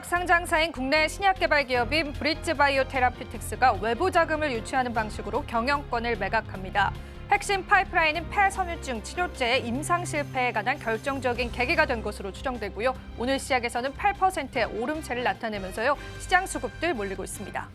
상장사인 국내 신약개발 기업인 브릿지바이오 테라퓨틱스가 외부 자금을 유치하는 방식으로 경영권을 매각합니다. 핵심 파이프라인인 폐섬유증 치료제의 임상 실패에 관한 결정적인 계기가 된 것으로 추정되고요. 오늘 시작에서는 8%의 오름세를 나타내면서요. 시장 수급들 몰리고 있습니다.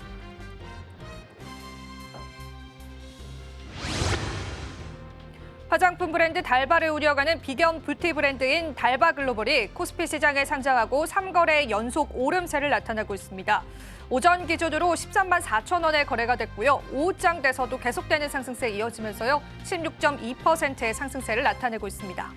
화장품 브랜드 달바를 우려가는 비견 뷰티 브랜드인 달바 글로벌이 코스피 시장에 상장하고 3거래 연속 오름세를 나타내고 있습니다. 오전 기준으로 13만 4천 원에 거래가 됐고요. 오후장 돼서도 계속되는 상승세 이어지면서요. 16.2%의 상승세를 나타내고 있습니다.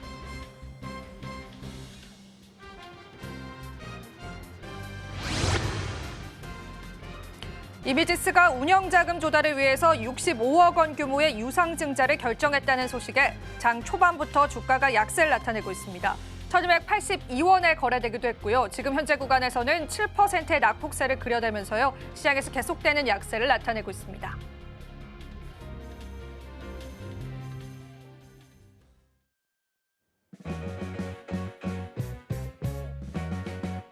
이미지스가 운영자금 조달을 위해서 65억 원 규모의 유상증자를 결정했다는 소식에 장 초반부터 주가가 약세를 나타내고 있습니다. 1282원에 거래되기도 했고요. 지금 현재 구간에서는 7%의 낙폭세를 그려내면서요. 시장에서 계속되는 약세를 나타내고 있습니다.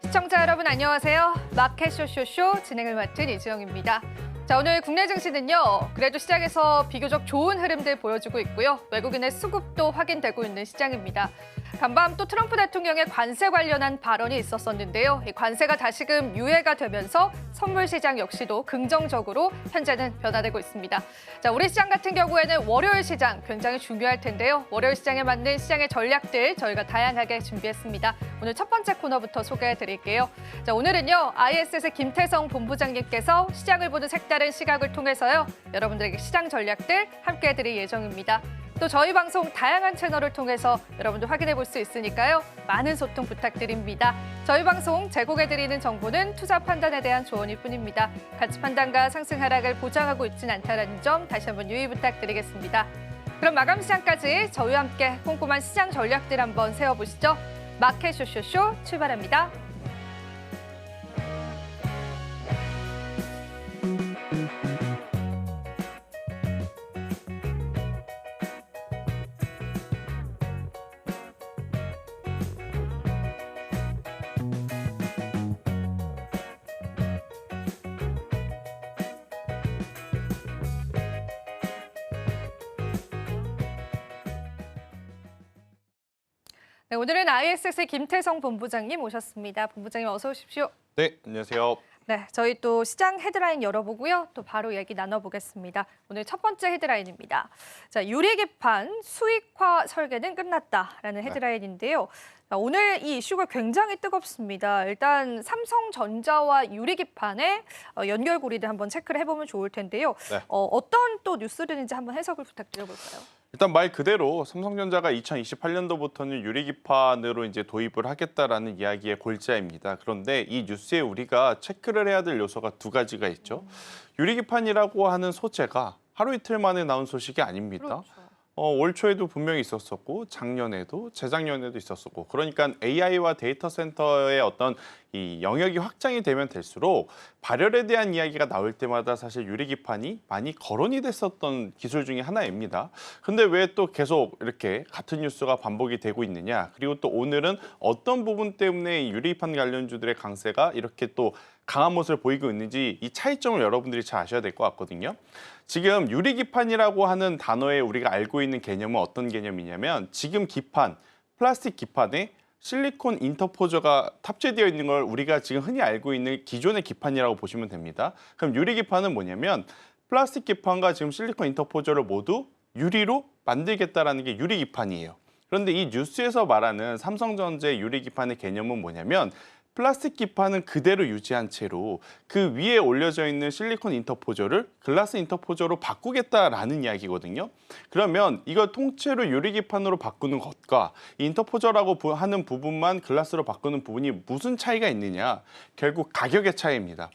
시청자 여러분 안녕하세요. 마켓 쇼쇼쇼 진행을 맡은 이지영입니다. 자, 오늘 국내 증시는요. 그래도 시장에서 비교적 좋은 흐름들 보여주고 있고요. 외국인의 수급도 확인되고 있는 시장입니다. 간밤 또 트럼프 대통령의 관세 관련한 발언이 있었었는데요. 이 관세가 다시금 유예가 되면서 선물 시장 역시도 긍정적으로 현재는 변화되고 있습니다. 자, 우리 시장 같은 경우에는 월요일 시장 굉장히 중요할 텐데요. 월요일 시장에 맞는 시장의 전략들 저희가 다양하게 준비했습니다. 오늘 첫 번째 코너부터 소개해 드릴게요. 자, 오늘은요. ISS의 김태성 본부장님께서 시장을 보는 색다른 시각을 통해서요. 여러분들에게 시장 전략들 함께 해드릴 예정입니다. 또 저희 방송 다양한 채널을 통해서 여러분들 확인해 볼 수 있으니까요. 많은 소통 부탁드립니다. 저희 방송 제공해드리는 정보는 투자 판단에 대한 조언일 뿐입니다. 가치 판단과 상승 하락을 보장하고 있지는 않다는 점 다시 한번 유의 부탁드리겠습니다. 그럼 마감 시장까지 저희와 함께 꼼꼼한 시장 전략들 한번 세워보시죠. 마켓 쇼쇼쇼 출발합니다. 네, 오늘은 ISS의 김태성 본부장님 오셨습니다. 본부장님 어서 오십시오. 네, 안녕하세요. 네, 저희 또 시장 헤드라인 열어보고요. 또 바로 얘기 나눠보겠습니다. 오늘 첫 번째 헤드라인입니다. 자, 유리기판 수익화 설계는 끝났다라는 헤드라인인데요. 자, 오늘 이 이슈가 굉장히 뜨겁습니다. 일단 삼성전자와 유리기판의 연결고리를 한번 체크를 해보면 좋을 텐데요. 네. 어떤 또 뉴스들인지 한번 해석을 부탁드려볼까요? 일단 말 그대로 삼성전자가 2028년도부터는 유리기판으로 이제 도입을 하겠다라는 이야기의 골자입니다. 그런데 이 뉴스에 우리가 체크를 해야 될 요소가 두 가지가 있죠. 유리기판이라고 하는 소재가 하루 이틀 만에 나온 소식이 아닙니다. 그렇죠. 올 초에도 분명히 있었었고 작년에도 재작년에도 있었었고 그러니까 AI와 데이터 센터의 어떤 이 영역이 확장이 되면 될수록 발열에 대한 이야기가 나올 때마다 사실 유리기판이 많이 거론이 됐었던 기술 중에 하나입니다. 근데 왜 또 계속 이렇게 같은 뉴스가 반복이 되고 있느냐? 그리고 또 오늘은 어떤 부분 때문에 이 유리기판 관련주들의 강세가 이렇게 또 강한 모습을 보이고 있는지 이 차이점을 여러분들이 잘 아셔야 될 것 같거든요. 지금 유리기판이라고 하는 단어에 우리가 알고 있는 개념은 어떤 개념이냐면 지금 기판, 플라스틱 기판에 실리콘 인터포저가 탑재되어 있는 걸 우리가 지금 흔히 알고 있는 기존의 기판이라고 보시면 됩니다. 그럼 유리기판은 뭐냐면 플라스틱 기판과 지금 실리콘 인터포저를 모두 유리로 만들겠다라는 게 유리기판이에요. 그런데 이 뉴스에서 말하는 삼성전자의 유리기판의 개념은 뭐냐면 플라스틱 기판은 그대로 유지한 채로 그 위에 올려져 있는 실리콘 인터포저를 글라스 인터포저로 바꾸겠다라는 이야기거든요. 그러면 이걸 통째로 유리기판으로 바꾸는 것과 인터포저라고 하는 부분만 글라스로 바꾸는 부분이 무슨 차이가 있느냐? 결국 가격의 차이입니다.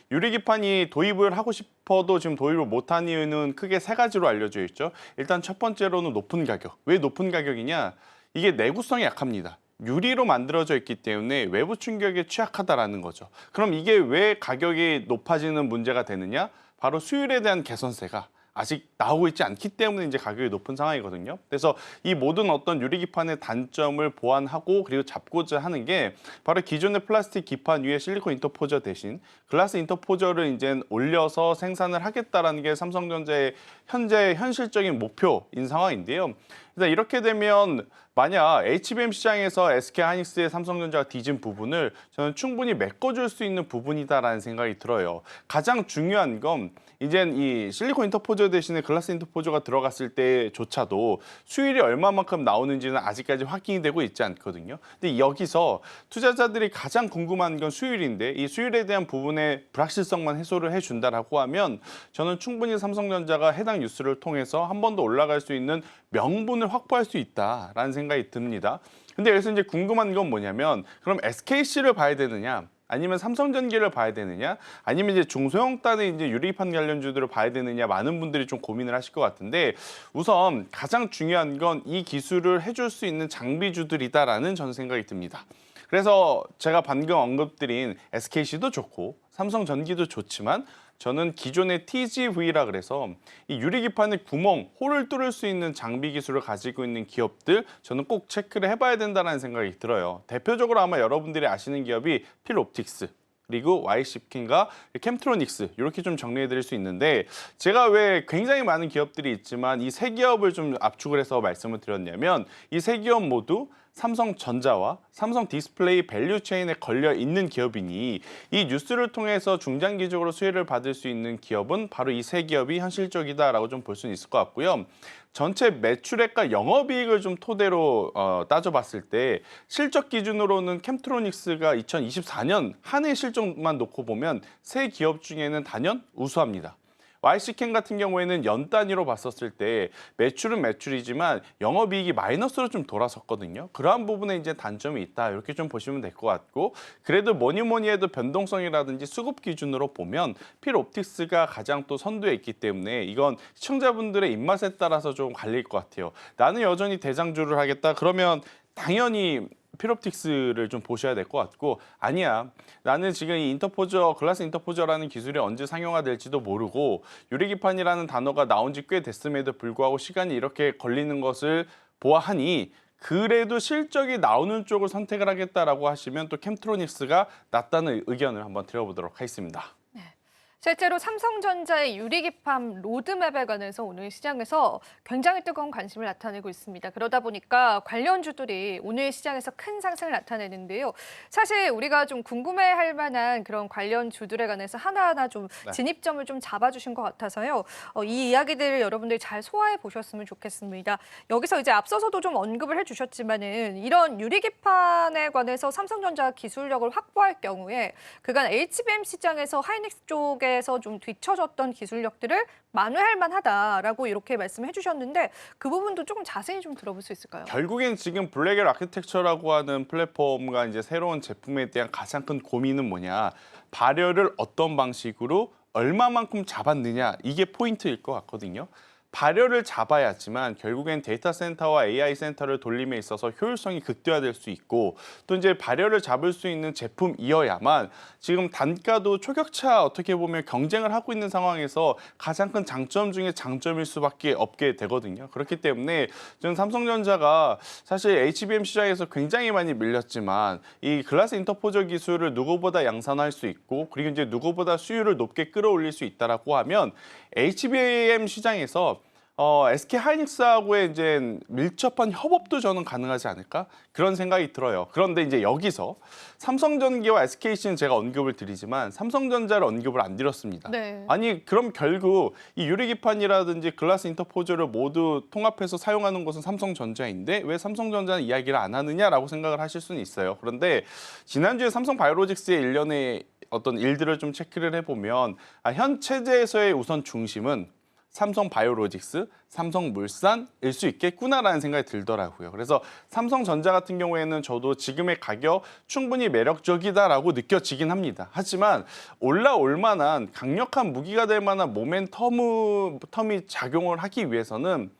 유리기판이 도입을 하고 싶어도 지금 도입을 못한 이유는 크게 세 가지로 알려져 있죠. 일단 첫 번째로는 높은 가격. 왜 높은 가격이냐? 이게 내구성이 약합니다. 유리로 만들어져 있기 때문에 외부 충격에 취약하다라는 거죠. 그럼 이게 왜 가격이 높아지는 문제가 되느냐? 바로 수율에 대한 개선세가 아직 나오고 있지 않기 때문에 이제 가격이 높은 상황이거든요. 그래서 이 모든 어떤 유리기판의 단점을 보완하고 그리고 잡고자 하는 게 바로 기존의 플라스틱 기판 위에 실리콘 인터포저 대신 글라스 인터포저를 이제 올려서 생산을 하겠다라는 게 삼성전자의 현재 현실적인 목표인 상황인데요. 그래서 이렇게 되면 만약 HBM 시장에서 SK하이닉스의 삼성전자가 뒤진 부분을 저는 충분히 메꿔줄 수 있는 부분이다라는 생각이 들어요. 가장 중요한 건 이젠 이 실리콘 인터포저 대신에 글라스 인터포저가 들어갔을 때조차도 수율이 얼마만큼 나오는지는 아직까지 확인이 되고 있지 않거든요. 근데 여기서 투자자들이 가장 궁금한 건 수율인데 이 수율에 대한 부분의 불확실성만 해소를 해준다라고 하면 저는 충분히 삼성전자가 해당 뉴스를 통해서 한 번 더 올라갈 수 있는 명분을 확보할 수 있다라는 생각이 듭니다. 근데 여기서 이제 궁금한 건 뭐냐면 그럼 SKC를 봐야 되느냐? 아니면 삼성전기를 봐야 되느냐? 아니면 이제 중소형단의 이제 유리판 관련주들을 봐야 되느냐? 많은 분들이 좀 고민을 하실 것 같은데 우선 가장 중요한 건 이 기술을 해줄 수 있는 장비주들이다라는 전 생각이 듭니다. 그래서 제가 방금 언급드린 SKC도 좋고 삼성전기도 좋지만 저는 기존의 TGV라 그래서 이 유리기판의 구멍, 홀을 뚫을 수 있는 장비 기술을 가지고 있는 기업들 저는 꼭 체크를 해봐야 된다는 생각이 들어요. 대표적으로 아마 여러분들이 아시는 기업이 필옵틱스, 그리고 YC킨과 캠트로닉스 이렇게 좀 정리해드릴 수 있는데 제가 왜 굉장히 많은 기업들이 있지만 이 세 기업을 좀 압축을 해서 말씀을 드렸냐면 이 세 기업 모두 삼성전자와 삼성 디스플레이 밸류 체인에 걸려 있는 기업이니 이 뉴스를 통해서 중장기적으로 수혜를 받을 수 있는 기업은 바로 이 세 기업이 현실적이다라고 좀 볼 수는 있을 것 같고요. 전체 매출액과 영업이익을 좀 토대로 따져봤을 때 실적 기준으로는 캠트로닉스가 2024년 한 해 실적만 놓고 보면 세 기업 중에는 단연 우수합니다. YC킨 같은 경우에는 연 단위로 봤었을 때 매출은 매출이지만 영업이익이 마이너스로 좀 돌아섰거든요. 그러한 부분에 이제 단점이 있다 이렇게 좀 보시면 될 것 같고 그래도 뭐니 해도 변동성이라든지 수급 기준으로 보면 필옵틱스가 가장 또 선두에 있기 때문에 이건 시청자분들의 입맛에 따라서 좀 갈릴 것 같아요. 나는 여전히 대장주를 하겠다 그러면 당연히 필옵틱스를 좀 보셔야 될 것 같고 아니야 나는 지금 이 인터포저 글라스 인터포저라는 기술이 언제 상용화될지도 모르고 유리기판이라는 단어가 나온 지 꽤 됐음에도 불구하고 시간이 이렇게 걸리는 것을 보아하니 그래도 실적이 나오는 쪽을 선택을 하겠다라고 하시면 또 캠트로닉스가 낫다는 의견을 한번 드려보도록 하겠습니다. 실제로 삼성전자의 유리기판 로드맵에 관해서 오늘 시장에서 굉장히 뜨거운 관심을 나타내고 있습니다. 그러다 보니까 관련주들이 오늘 시장에서 큰 상승을 나타내는데요. 사실 우리가 좀 궁금해할 만한 그런 관련주들에 관해서 하나하나 좀 진입점을 좀 잡아주신 것 같아서요. 이 이야기들을 여러분들이 잘 소화해 보셨으면 좋겠습니다. 여기서 이제 앞서서도 좀 언급을 해주셨지만은 이런 유리기판에 관해서 삼성전자 기술력을 확보할 경우에 그간 HBM 시장에서 하이닉스 쪽에 에서 좀 뒤처졌던 기술력들을 만회할 만하다라고 이렇게 말씀해 주셨는데 그 부분도 조금 자세히 좀 들어볼 수 있을까요? 결국엔 지금 블랙엘 아키텍처라고 하는 플랫폼과 이제 새로운 제품에 대한 가장 큰 고민은 뭐냐? 발열을 어떤 방식으로 얼마만큼 잡았느냐 이게 포인트일 것 같거든요. 발열을 잡아야지만 결국엔 데이터 센터와 AI 센터를 돌림에 있어서 효율성이 극대화될 수 있고 또 이제 발열을 잡을 수 있는 제품이어야만 지금 단가도 초격차 어떻게 보면 경쟁을 하고 있는 상황에서 가장 큰 장점 중에 장점일 수밖에 없게 되거든요. 그렇기 때문에 저는 삼성전자가 사실 HBM 시장에서 굉장히 많이 밀렸지만 이 글라스 인터포저 기술을 누구보다 양산할 수 있고 그리고 이제 누구보다 수율을 높게 끌어올릴 수 있다라고 하면 HBM 시장에서 SK하이닉스하고의 이제 밀접한 협업도 저는 가능하지 않을까 그런 생각이 들어요. 그런데 이제 여기서 삼성전기와 SKC는 제가 언급을 드리지만 삼성전자를 언급을 안 드렸습니다. 네. 아니 그럼 결국 이 유리기판이라든지 글라스 인터포저를 모두 통합해서 사용하는 것은 삼성전자인데 왜 삼성전자는 이야기를 안 하느냐라고 생각을 하실 수는 있어요. 그런데 지난주에 삼성바이오로직스의 일련의 어떤 일들을 좀 체크를 해보면 현 체제에서의 우선 중심은 삼성바이오로직스, 삼성물산일 수 있겠구나라는 생각이 들더라고요. 그래서 삼성전자 같은 경우에는 저도 지금의 가격 충분히 매력적이다라고 느껴지긴 합니다. 하지만 올라올 만한 강력한 무기가 될 만한 모멘텀이 작용을 하기 위해서는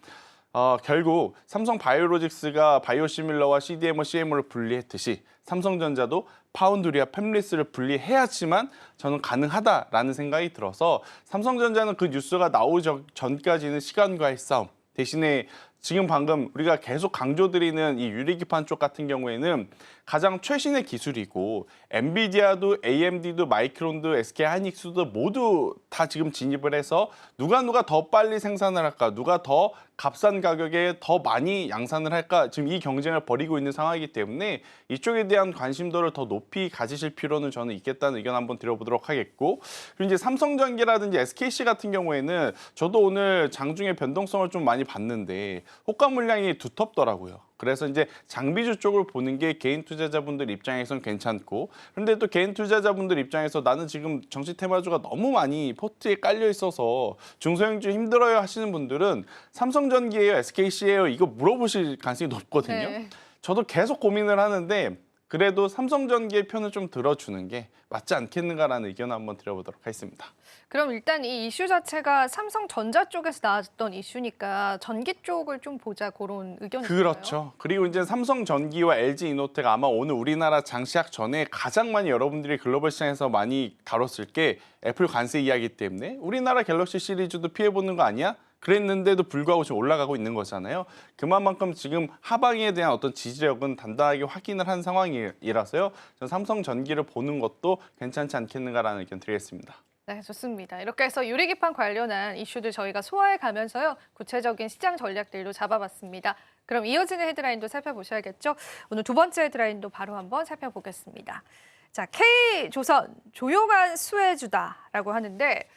결국 삼성바이오로직스가 바이오시밀러와 CDMO, CMO를 분리했듯이 삼성전자도 파운드리와 팹리스를 분리해야지만 저는 가능하다라는 생각이 들어서 삼성전자는 그 뉴스가 나오기 전까지는 시간과의 싸움. 대신에 지금 방금 우리가 계속 강조드리는 이 유리기판 쪽 같은 경우에는 가장 최신의 기술이고 엔비디아도 AMD도 마이크론도 SK하이닉스도 모두 다 지금 진입을 해서 누가 더 빨리 생산을 할까, 누가 더 값싼 가격에 더 많이 양산을 할까, 지금 이 경쟁을 벌이고 있는 상황이기 때문에 이쪽에 대한 관심도를 더 높이 가지실 필요는 저는 있겠다는 의견 한번 드려보도록 하겠고, 그리고 이제 삼성전기라든지 SKC 같은 경우에는 저도 오늘 장중에 변동성을 좀 많이 봤는데 호가 물량이 두텁더라고요. 그래서 이제 장비주 쪽을 보는 게 개인 투자자분들 입장에선 괜찮고, 그런데 또 개인 투자자분들 입장에서 나는 지금 정치 테마주가 너무 많이 포트에 깔려 있어서 중소형주 힘들어요 하시는 분들은 삼성전기예요, SKC예요 이거 물어보실 가능성이 높거든요. 네. 저도 계속 고민을 하는데 그래도 삼성전기의 편을 좀 들어주는 게 맞지 않겠는가라는 의견을 한번 드려보도록 하겠습니다. 그럼 일단 이 이슈 자체가 삼성전자 쪽에서 나왔던 이슈니까 전기 쪽을 좀 보자 그런 의견이신가요? 그렇죠. 그리고 이제 삼성전기와 LG이노텍 아마 오늘 우리나라 장시작 전에 가장 많이 여러분들이 글로벌 시장에서 많이 다뤘을 게 애플 관세 이야기 때문에 우리나라 갤럭시 시리즈도 피해보는 거 아니야? 그랬는데도 불구하고 지금 올라가고 있는 거잖아요. 그만큼 지금 하방에 대한 어떤 지지력은 단단하게 확인을 한 상황이라서요. 저는 삼성전기를 보는 것도 괜찮지 않겠는가라는 의견 드리겠습니다. 네, 좋습니다. 이렇게 해서 유리기판 관련한 이슈들 저희가 소화해 가면서요. 구체적인 시장 전략들도 잡아봤습니다. 그럼 이어지는 헤드라인도 살펴보셔야겠죠? 오늘 두 번째 헤드라인도 바로 한번 살펴보겠습니다. 자, K조선 조용한 수혜주다라고 하는데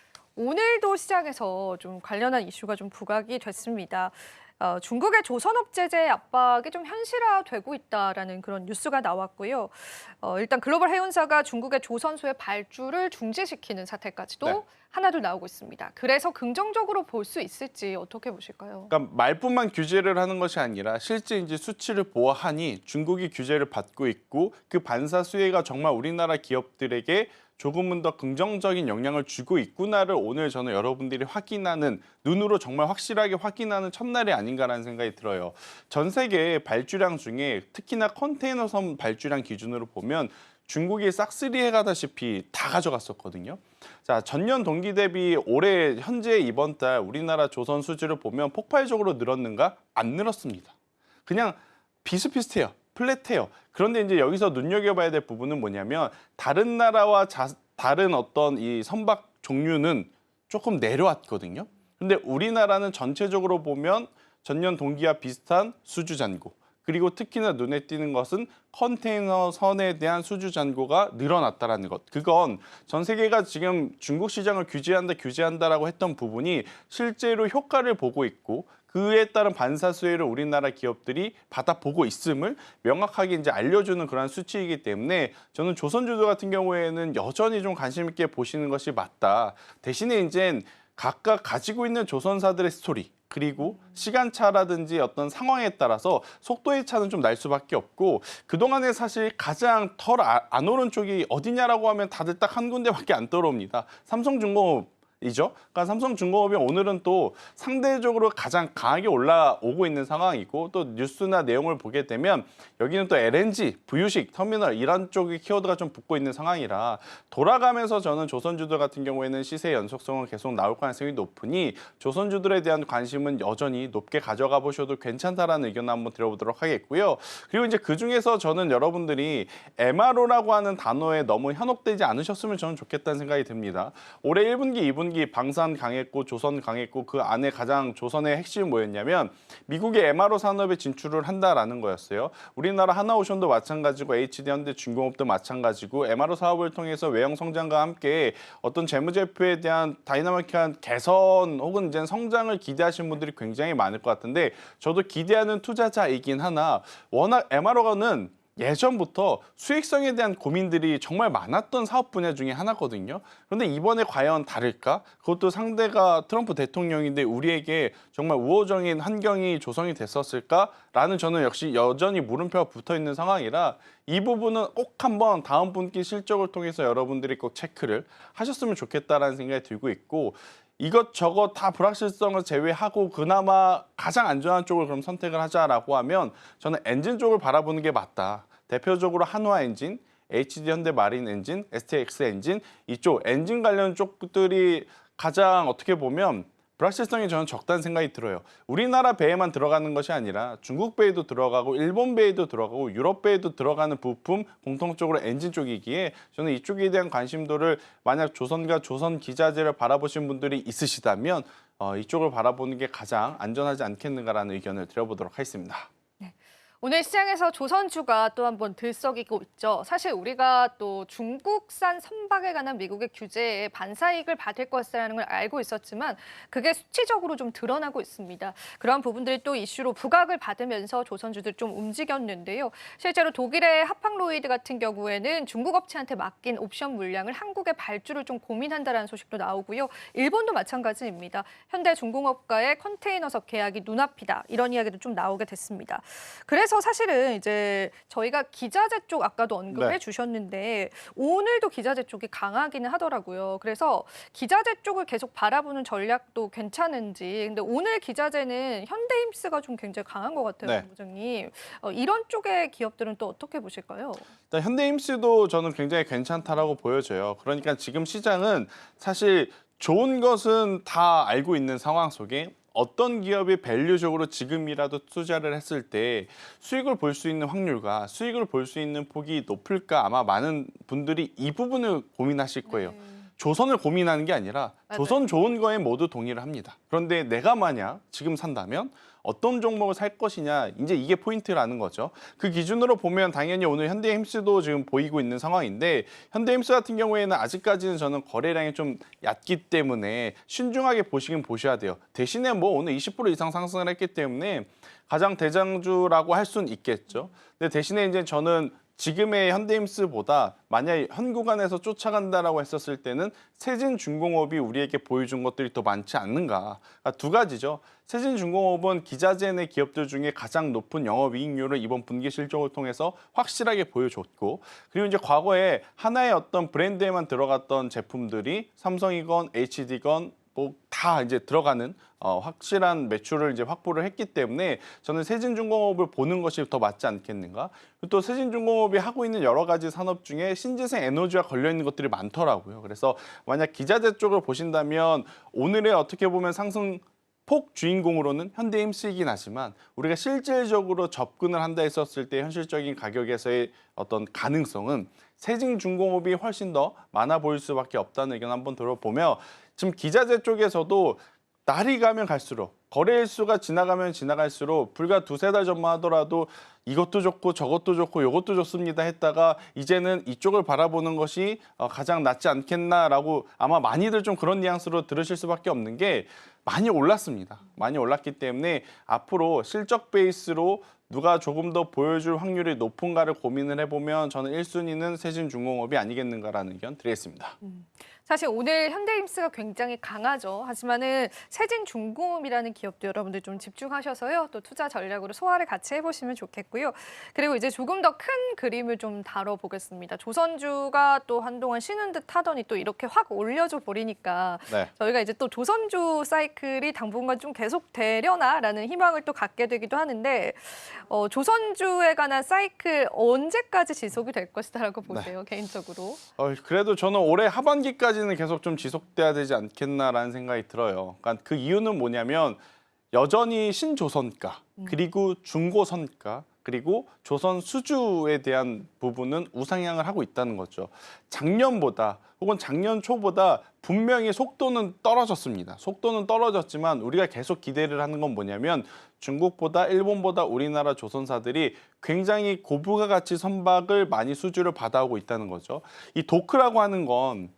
오늘도 시장에서 좀 관련한 이슈가 좀 부각이 됐습니다. 중국의 조선업 제재 압박이 좀 현실화되고 있다라는 그런 뉴스가 나왔고요. 일단 글로벌 해운사가 중국의 조선소의 발주를 중지시키는 사태까지도 네. 하나둘 나오고 있습니다. 그래서 긍정적으로 볼 수 있을지 어떻게 보실까요? 그러니까 말뿐만 규제를 하는 것이 아니라 실제 이제 수치를 보아하니 중국이 규제를 받고 있고 그 반사 수혜가 정말 우리나라 기업들에게 조금은 더 긍정적인 영향을 주고 있구나를 오늘 저는 여러분들이 확인하는, 눈으로 정말 확실하게 확인하는 첫날이 아닌가라는 생각이 들어요. 전 세계 발주량 중에 특히나 컨테이너선 발주량 기준으로 보면 중국이 싹쓸이 해가다시피 다 가져갔었거든요. 자, 전년 동기 대비 올해 현재 이번 달 우리나라 조선 수주를 보면 폭발적으로 늘었는가? 안 늘었습니다. 그냥 비슷비슷해요. 플랫해요. 그런데 이제 여기서 눈여겨봐야 될 부분은 뭐냐면 다른 나라와 다른 어떤 이 선박 종류는 조금 내려왔거든요. 근데 우리나라는 전체적으로 보면 전년 동기와 비슷한 수주 잔고, 그리고 특히나 눈에 띄는 것은 컨테이너 선에 대한 수주 잔고가 늘어났다라는 것. 그건 전 세계가 지금 중국 시장을 규제한다라고 했던 부분이 실제로 효과를 보고 있고 그에 따른 반사 수혜를 우리나라 기업들이 받아보고 있음을 명확하게 이제 알려주는 그런 수치이기 때문에 저는 조선주도 같은 경우에는 여전히 좀 관심 있게 보시는 것이 맞다. 대신에 이제 각각 가지고 있는 조선사들의 스토리, 그리고 시간차라든지 어떤 상황에 따라서 속도의 차는 좀 날 수밖에 없고, 그동안에 사실 가장 덜 안 오른 쪽이 어디냐라고 하면 다들 딱 한 군데밖에 안 떠오릅니다. 삼성중공업 이죠. 그러니까 삼성중공업이 오늘은 또 상대적으로 가장 강하게 올라오고 있는 상황이고, 또 뉴스나 내용을 보게 되면 여기는 또 LNG, 부유식, 터미널 이런 쪽의 키워드가 좀 붙고 있는 상황이라 돌아가면서 저는 조선주들 같은 경우에는 시세 연속성은 계속 나올 가능성이 높으니 조선주들에 대한 관심은 여전히 높게 가져가 보셔도 괜찮다라는 의견을 한번 드려보도록 하겠고요. 그리고 이제 그중에서 저는 여러분들이 MRO라고 하는 단어에 너무 현혹되지 않으셨으면 저는 좋겠다는 생각이 듭니다. 올해 1분기, 2분기 방산 강했고 조선 강했고 그 안에 가장 조선의 핵심이 뭐였냐면 미국의 MRO 산업에 진출을 한다라는 거였어요. 우리나라 하나오션도 마찬가지고 HD현대중공업도 마찬가지고 MRO 사업을 통해서 외형 성장과 함께 어떤 재무제표에 대한 다이나믹한 개선 혹은 이제 성장을 기대하시는 분들이 굉장히 많을 것 같은데 저도 기대하는 투자자이긴 하나 워낙 MRO는 예전부터 수익성에 대한 고민들이 정말 많았던 사업 분야 중에 하나거든요. 그런데 이번에 과연 다를까? 그것도 상대가 트럼프 대통령인데 우리에게 정말 우호적인 환경이 조성이 됐었을까라는 저는 역시 여전히 물음표가 붙어 있는 상황이라 이 부분은 꼭 한번 다음 분기 실적을 통해서 여러분들이 꼭 체크를 하셨으면 좋겠다라는 생각이 들고 있고, 이것저것 다 불확실성을 제외하고 그나마 가장 안전한 쪽을 그럼 선택을 하자라고 하면 저는 엔진 쪽을 바라보는 게 맞다. 대표적으로 한화 엔진, HD 현대 마린 엔진, STX 엔진 이쪽 엔진 관련 쪽들이 가장 어떻게 보면 불확실성이 저는 적다는 생각이 들어요. 우리나라 배에만 들어가는 것이 아니라 중국 배에도 들어가고 일본 배에도 들어가고 유럽 배에도 들어가는 부품 공통적으로 엔진 쪽이기에 저는 이쪽에 대한 관심도를 만약 조선과 조선 기자재를 바라보신 분들이 있으시다면 이쪽을 바라보는 게 가장 안전하지 않겠는가라는 의견을 드려보도록 하겠습니다. 오늘 시장에서 조선주가 또 한번 들썩이고 있죠. 사실 우리가 또 중국산 선박에 관한 미국의 규제에 반사이익을 받을 것이라는 걸 알고 있었지만 그게 수치적으로 좀 드러나고 있습니다. 그런 부분들이 또 이슈로 부각을 받으면서 조선주들 좀 움직였는데요. 실제로 독일의 하팡로이드 같은 경우에는 중국 업체한테 맡긴 옵션 물량을 한국에 발주를 좀 고민한다라는 소식도 나오고요. 일본도 마찬가지입니다. 현대중공업과의 컨테이너석 계약이 눈앞이다. 이런 이야기도 좀 나오게 됐습니다. 그래서 사실은 이제 저희가 기자재 쪽 아까도 언급해 주셨는데 오늘도 기자재 쪽이 강하기는 하더라고요. 그래서 기자재 쪽을 계속 바라보는 전략도 괜찮은지. 근데 오늘 기자재는 현대힘스가 좀 굉장히 강한 것 같아요, 부장님. 이런 쪽의 기업들은 또 어떻게 보실까요? 일단 현대힘스도 저는 굉장히 괜찮다라고 보여져요. 그러니까 지금 시장은 사실 좋은 것은 다 알고 있는 상황 속에 어떤 기업이 밸류적으로 지금이라도 투자를 했을 때 수익을 볼 수 있는 확률과 수익을 볼 수 있는 폭이 높을까 아마 많은 분들이 이 부분을 고민하실 거예요. 조선을 고민하는 게 아니라 조선 좋은 거에 모두 동의를 합니다. 그런데 내가 만약 지금 산다면 어떤 종목을 살 것이냐 이제 이게 포인트라는 거죠. 그 기준으로 보면 당연히 오늘 현대힘스도 지금 보이고 있는 상황인데 현대힘스 같은 경우에는 아직까지는 저는 거래량이 좀 얕기 때문에 신중하게 보시긴 보셔야 돼요. 대신에 뭐 오늘 20% 이상 상승을 했기 때문에 가장 대장주라고 할 수는 있겠죠. 근데 대신에 이제 저는 지금의 현대힘스보다 만약 현 구간에서 쫓아간다라고 했었을 때는 세진중공업이 우리에게 보여준 것들이 더 많지 않는가. 그러니까 두 가지죠. 세진중공업은 기자재 내 기업들 중에 가장 높은 영업이익률을 이번 분기 실적을 통해서 확실하게 보여줬고 그리고 이제 과거에 하나의 어떤 브랜드에만 들어갔던 제품들이 삼성이건 HD건 뭐 다 이제 들어가는 확실한 매출을 이제 확보를 했기 때문에 저는 세진중공업을 보는 것이 더 맞지 않겠는가. 그리고 또 세진중공업이 하고 있는 여러 가지 산업 중에 신재생 에너지와 걸려 있는 것들이 많더라고요. 그래서 만약 기자재 쪽을 보신다면 오늘의 어떻게 보면 상승 폭 주인공으로는 현대힘스이긴 하지만 우리가 실질적으로 접근을 한다 했었을 때 현실적인 가격에서의 어떤 가능성은 세진중공업이 훨씬 더 많아 보일 수밖에 없다는 의견 한번 들어보며 지금 기자재 쪽에서도 날이 가면 갈수록 거래일수가 지나가면 지나갈수록 불과 두세 달 전만 하더라도 이것도 좋고 저것도 좋고 이것도 좋습니다 했다가 이제는 이쪽을 바라보는 것이 가장 낫지 않겠나라고 아마 많이들 좀 그런 뉘앙스로 들으실 수밖에 없는 게 많이 올랐습니다. 많이 올랐기 때문에 앞으로 실적 베이스로 누가 조금 더 보여줄 확률이 높은가를 고민을 해보면 저는 1순위는 세진중공업이 아니겠는가라는 의견 드리겠습니다. 사실 오늘 현대힘스가 굉장히 강하죠. 하지만은 세진중공업이라는 기업도 여러분들 좀 집중하셔서요. 또 투자 전략으로 소화를 같이 해보시면 좋겠고요. 그리고 이제 조금 더 큰 그림을 좀 다뤄보겠습니다. 조선주가 또 한동안 쉬는 듯 하더니 또 이렇게 확 올려줘 버리니까 저희가 이제 또 조선주 사이클이 당분간 좀 계속되려나라는 희망을 또 갖게 되기도 하는데 조선주에 관한 사이클 언제까지 지속이 될 것이다라고 보세요, 개인적으로? 그래도 저는 올해 하반기까지 는 계속 좀 지속돼야 되지 않겠나라는 생각이 들어요. 그러니까 그 이유는 뭐냐면 여전히 신조선가 그리고 중고선가 그리고 조선 수주에 대한 부분은 우상향을 하고 있다는 거죠. 작년보다 혹은 작년 초보다 분명히 속도는 떨어졌습니다. 속도는 떨어졌지만 우리가 계속 기대를 하는 건 뭐냐면 중국보다 일본보다 우리나라 조선사들이 굉장히 고부가 가치 선박을 많이 수주를 받아오고 있다는 거죠. 이 도크라고 하는 건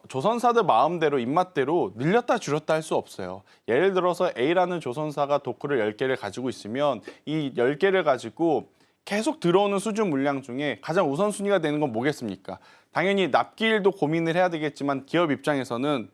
조선사들 마음대로 입맛대로 늘렸다 줄였다 할 수 없어요. 예를 들어서 A라는 조선사가 도크를 10개를 가지고 있으면 이 10개를 가지고 계속 들어오는 수주 물량 중에 가장 우선순위가 되는 건 뭐겠습니까? 당연히 납기일도 고민을 해야 되겠지만 기업 입장에서는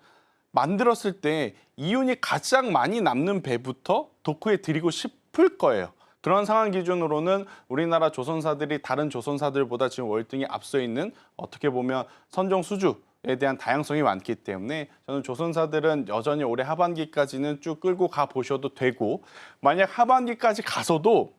만들었을 때 이윤이 가장 많이 남는 배부터 도크에 들이고 싶을 거예요. 그런 상황 기준으로는 우리나라 조선사들이 다른 조선사들보다 지금 월등히 앞서 있는 어떻게 보면 선정 수주에 대한 다양성이 많기 때문에 저는 조선사들은 여전히 올해 하반기까지는 쭉 끌고 가 보셔도 되고 만약 하반기까지 가서도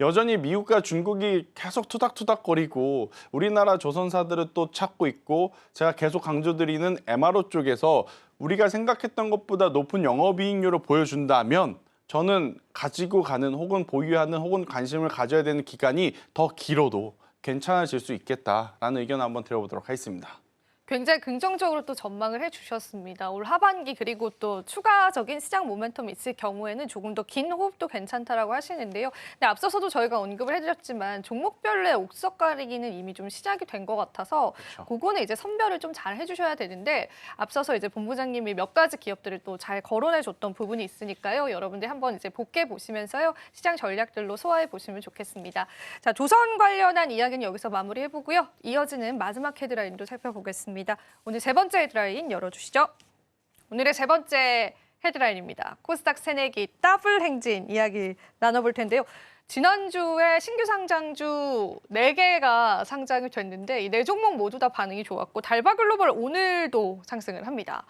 여전히 미국과 중국이 계속 투닥투닥거리고 우리나라 조선사들은 또 찾고 있고 제가 계속 강조드리는 MRO 쪽에서 우리가 생각했던 것보다 높은 영업이익률을 보여준다면 저는 가지고 가는 혹은 보유하는 혹은 관심을 가져야 되는 기간이 더 길어도 괜찮아질 수 있겠다라는 의견을 한번 드려보도록 하겠습니다. 굉장히 긍정적으로 또 전망을 해주셨습니다. 올 하반기 그리고 또 추가적인 시장 모멘텀이 있을 경우에는 조금 더 긴 호흡도 괜찮다라고 하시는데요. 근데 앞서서도 저희가 언급을 해드렸지만 종목별로의 옥석 가리기는 이미 좀 시작이 된 것 같아서 그렇죠. 그거는 이제 선별을 좀 잘 해주셔야 되는데 앞서서 이제 본부장님이 몇 가지 기업들을 또 잘 거론해줬던 부분이 있으니까요. 여러분들 한번 이제 복귀해 보시면서요. 시장 전략들로 소화해 보시면 좋겠습니다. 자, 조선 관련한 이야기는 여기서 마무리해보고요. 이어지는 마지막 헤드라인도 살펴보겠습니다. 오늘 세 번째 헤드라인 열어주시죠. 오늘의 세 번째 헤드라인입니다. 코스닥 새내기 더블 행진 이야기 나눠볼 텐데요. 지난주에 신규 상장주 4개가 상장이 됐는데 이 4종목 모두 다 반응이 좋았고 달바글로벌 오늘도 상승을 합니다.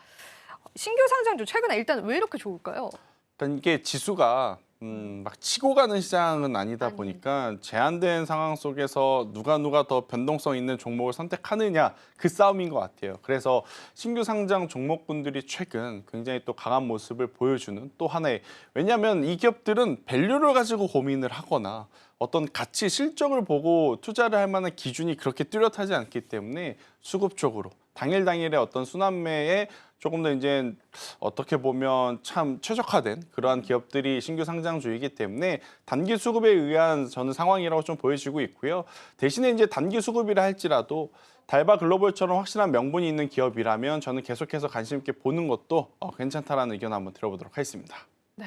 신규 상장주 최근에 일단 왜 이렇게 좋을까요? 그러니까 이게 지수가 막 치고 가는 시장은 아니다 보니까 제한된 상황 속에서 누가 더 변동성 있는 종목을 선택하느냐 그 싸움인 것 같아요. 그래서 신규 상장 종목군들이 최근 굉장히 또 강한 모습을 보여주는 또 하나의 왜냐하면 이 기업들은 밸류를 가지고 고민을 하거나 어떤 가치 실적을 보고 투자를 할 만한 기준이 그렇게 뚜렷하지 않기 때문에 수급적으로 당일의 어떤 순환매에 조금 더 이제 어떻게 보면 참 최적화된 그러한 기업들이 신규 상장주이기 때문에 단기 수급에 의한 저는 상황이라고 좀 보여지고 있고요. 대신에 이제 단기 수급이라 할지라도 달바 글로벌처럼 확실한 명분이 있는 기업이라면 저는 계속해서 관심 있게 보는 것도 괜찮다라는 의견 한번 들어보도록 하겠습니다. 네.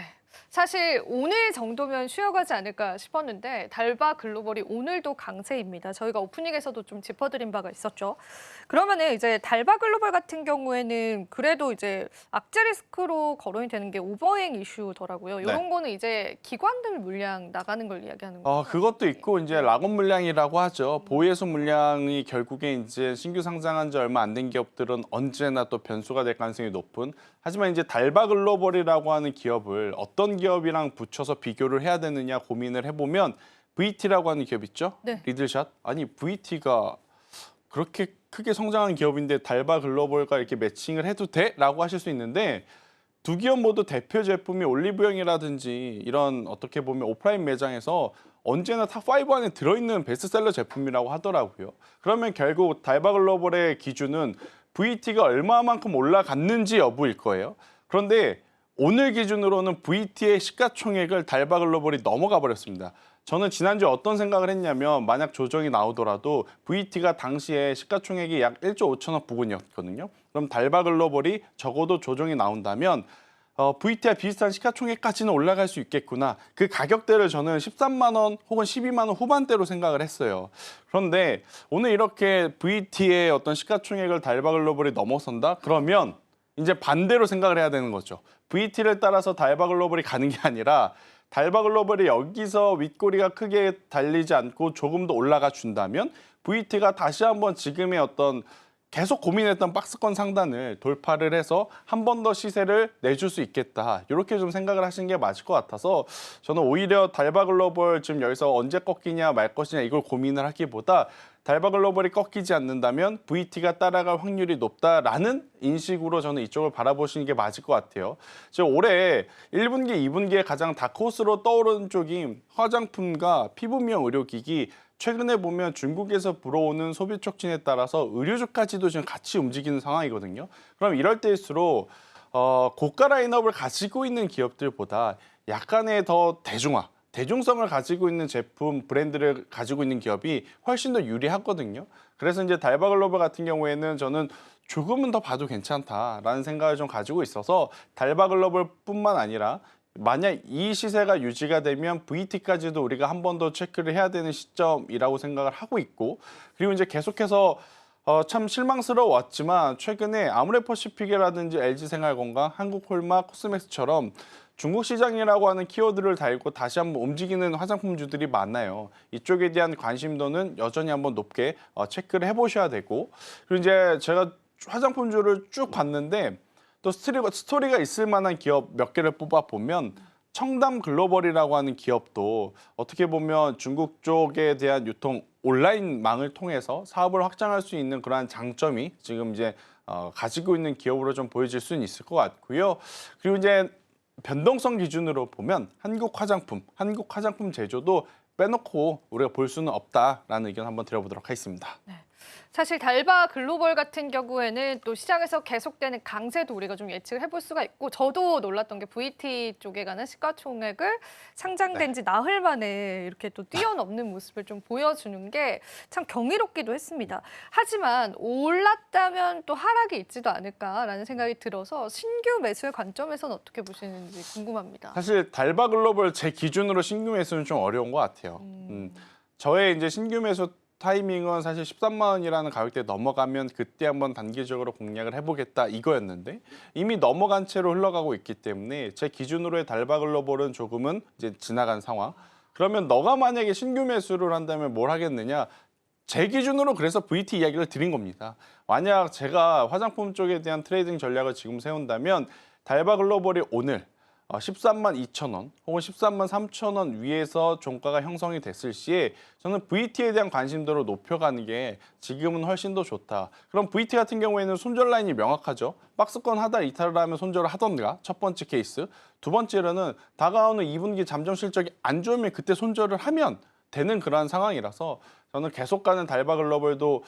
사실 오늘 정도면 쉬어가지 않을까 싶었는데 달바 글로벌이 오늘도 강세입니다. 저희가 오프닝에서도 좀 짚어드린 바가 있었죠. 그러면은 이제 달바 글로벌 같은 경우에는 그래도 이제 악재 리스크로 거론이 되는 게 오버행 이슈더라고요. 이런 네. 거는 이제 기관들 물량 나가는 걸 이야기하는 거예요. 그것도 있고 이제 락업 물량이라고 하죠. 보유해소 물량이 결국에 이제 신규 상장한 지 얼마 안 된 기업들은 언제나 또 변수가 될 가능성이 높은. 하지만 이제 달바 글로벌이라고 하는 기업을 어떤 기업이랑 붙여서 비교를 해야 되느냐 고민을 해보면 VT라고 하는 기업 있죠? 네. 리들샷. 아니 VT가 그렇게 크게 성장한 기업인데 달바 글로벌과 이렇게 매칭을 해도 돼? 라고 하실 수 있는데 두 기업 모두 대표 제품이 올리브영이라든지 이런 어떻게 보면 오프라인 매장에서 언제나 탑5 안에 들어있는 베스트셀러 제품이라고 하더라고요. 그러면 결국 달바 글로벌의 기준은 VT가 얼마만큼 올라갔는지 여부일 거예요. 그런데 오늘 기준으로는 VT의 시가총액을 달바 글로벌이 넘어가 버렸습니다. 저는 지난주에 어떤 생각을 했냐면 만약 조정이 나오더라도 VT가 당시에 시가총액이 약 1조 5천억 부근이었거든요. 그럼 달바 글로벌이 적어도 조정이 나온다면 VT와 비슷한 시가총액까지는 올라갈 수 있겠구나. 그 가격대를 저는 13만 원 혹은 12만 원 후반대로 생각을 했어요. 그런데 오늘 이렇게 VT의 어떤 시가총액을 달바 글로벌이 넘어선다? 그러면 이제 반대로 생각을 해야 되는 거죠. VT를 따라서 달바 글로벌이 가는 게 아니라 달바 글로벌이 여기서 윗꼬리가 크게 달리지 않고 조금 더 올라가 준다면 VT가 다시 한번 지금의 어떤 계속 고민했던 박스권 상단을 돌파를 해서 한 번 더 시세를 내줄 수 있겠다. 이렇게 좀 생각을 하시는 게 맞을 것 같아서 저는 오히려 달바 글로벌 지금 여기서 언제 꺾이냐 말 것이냐 이걸 고민을 하기보다 달바 글로벌이 꺾이지 않는다면 VT가 따라갈 확률이 높다라는 인식으로 저는 이쪽을 바라보시는 게 맞을 것 같아요. 지금 올해 1분기, 2분기에 가장 다크호스로 떠오르는 쪽인 화장품과 피부 미용 의료기기 최근에 보면 중국에서 불어오는 소비 촉진에 따라서 의류주까지도 지금 같이 움직이는 상황이거든요. 그럼 이럴 때일수록 고가 라인업을 가지고 있는 기업들보다 약간의 더 대중성을 가지고 있는 제품, 브랜드를 가지고 있는 기업이 훨씬 더 유리하거든요. 그래서 이제 달바 글로벌 같은 경우에는 저는 조금은 더 봐도 괜찮다라는 생각을 좀 가지고 있어서 달바 글로벌뿐만 아니라 만약 이 시세가 유지가 되면 VT까지도 우리가 한 번 더 체크를 해야 되는 시점이라고 생각을 하고 있고 그리고 이제 계속해서 참 실망스러웠지만 최근에 아모레퍼시픽이라든지 LG생활건강, 한국홀마, 코스맥스처럼 중국 시장이라고 하는 키워드를 달고 다시 한번 움직이는 화장품주들이 많아요. 이쪽에 대한 관심도는 여전히 한번 높게 체크를 해보셔야 되고 그리고 이제 제가 화장품주를 쭉 봤는데 또 스토리가 있을 만한 기업 몇 개를 뽑아보면 청담 글로벌이라고 하는 기업도 어떻게 보면 중국 쪽에 대한 유통 온라인망을 통해서 사업을 확장할 수 있는 그러한 장점이 지금 이제 가지고 있는 기업으로 좀 보여질 수는 있을 것 같고요. 그리고 이제 변동성 기준으로 보면 한국 화장품 제조도 빼놓고 우리가 볼 수는 없다라는 의견 한번 드려보도록 하겠습니다. 사실 달바 글로벌 같은 경우에는 또 시장에서 계속되는 강세도 우리가 좀 예측을 해볼 수가 있고 저도 놀랐던 게 VT 쪽에 가는 시가총액을 상장된 지 나흘 만에 이렇게 또 뛰어넘는 모습을 좀 보여주는 게 참 경이롭기도 했습니다. 하지만 올랐다면 또 하락이 있지도 않을까라는 생각이 들어서 신규 매수의 관점에서는 어떻게 보시는지 궁금합니다. 사실 달바 글로벌 제 기준으로 신규 매수는 좀 어려운 것 같아요. 저의 이제 신규 매수 타이밍은 사실 13만 원이라는 가격대 넘어가면 그때 한번 단기적으로 공략을 해보겠다 이거였는데 이미 넘어간 채로 흘러가고 있기 때문에 제 기준으로의 달바 글로벌은 조금은 이제 지나간 상황. 그러면 너가 만약에 신규 매수를 한다면 뭘 하겠느냐? 제 기준으로 그래서 VT 이야기를 드린 겁니다. 만약 제가 화장품 쪽에 대한 트레이딩 전략을 지금 세운다면 달바 글로벌이 오늘 13만 2천 원 혹은 13만 3천 원 위에서 종가가 형성이 됐을 시에 저는 VT에 대한 관심도를 높여가는 게 지금은 훨씬 더 좋다. 그럼 VT 같은 경우에는 손절 라인이 명확하죠. 박스권 하단 이탈을 하면 손절을 하던가 첫 번째 케이스. 두 번째로는 다가오는 2분기 잠정 실적이 안 좋으면 그때 손절을 하면 되는 그러한 상황이라서 저는 계속 가는 달바 글로벌도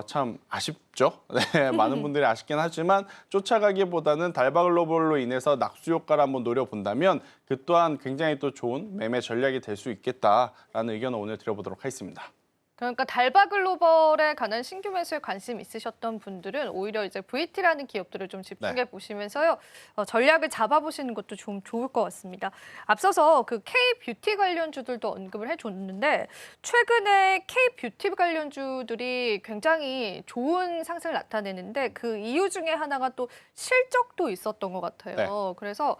참 아쉽죠. 네, 많은 분들이 아쉽긴 하지만 쫓아가기보다는 달바 글로벌로 인해서 낙수 효과를 한번 노려본다면 그 또한 굉장히 또 좋은 매매 전략이 될 수 있겠다라는 의견을 오늘 드려보도록 하겠습니다. 그러니까 달바 글로벌에 관한 신규 매수에 관심 있으셨던 분들은 오히려 이제 VT라는 기업들을 좀 집중해 보시면서요. 전략을 잡아보시는 것도 좀 좋을 것 같습니다. 앞서서 그 K-뷰티 관련주들도 언급을 해줬는데 최근에 K-뷰티 관련주들이 굉장히 좋은 상승을 나타내는데 그 이유 중에 하나가 또 실적도 있었던 것 같아요. 네. 그래서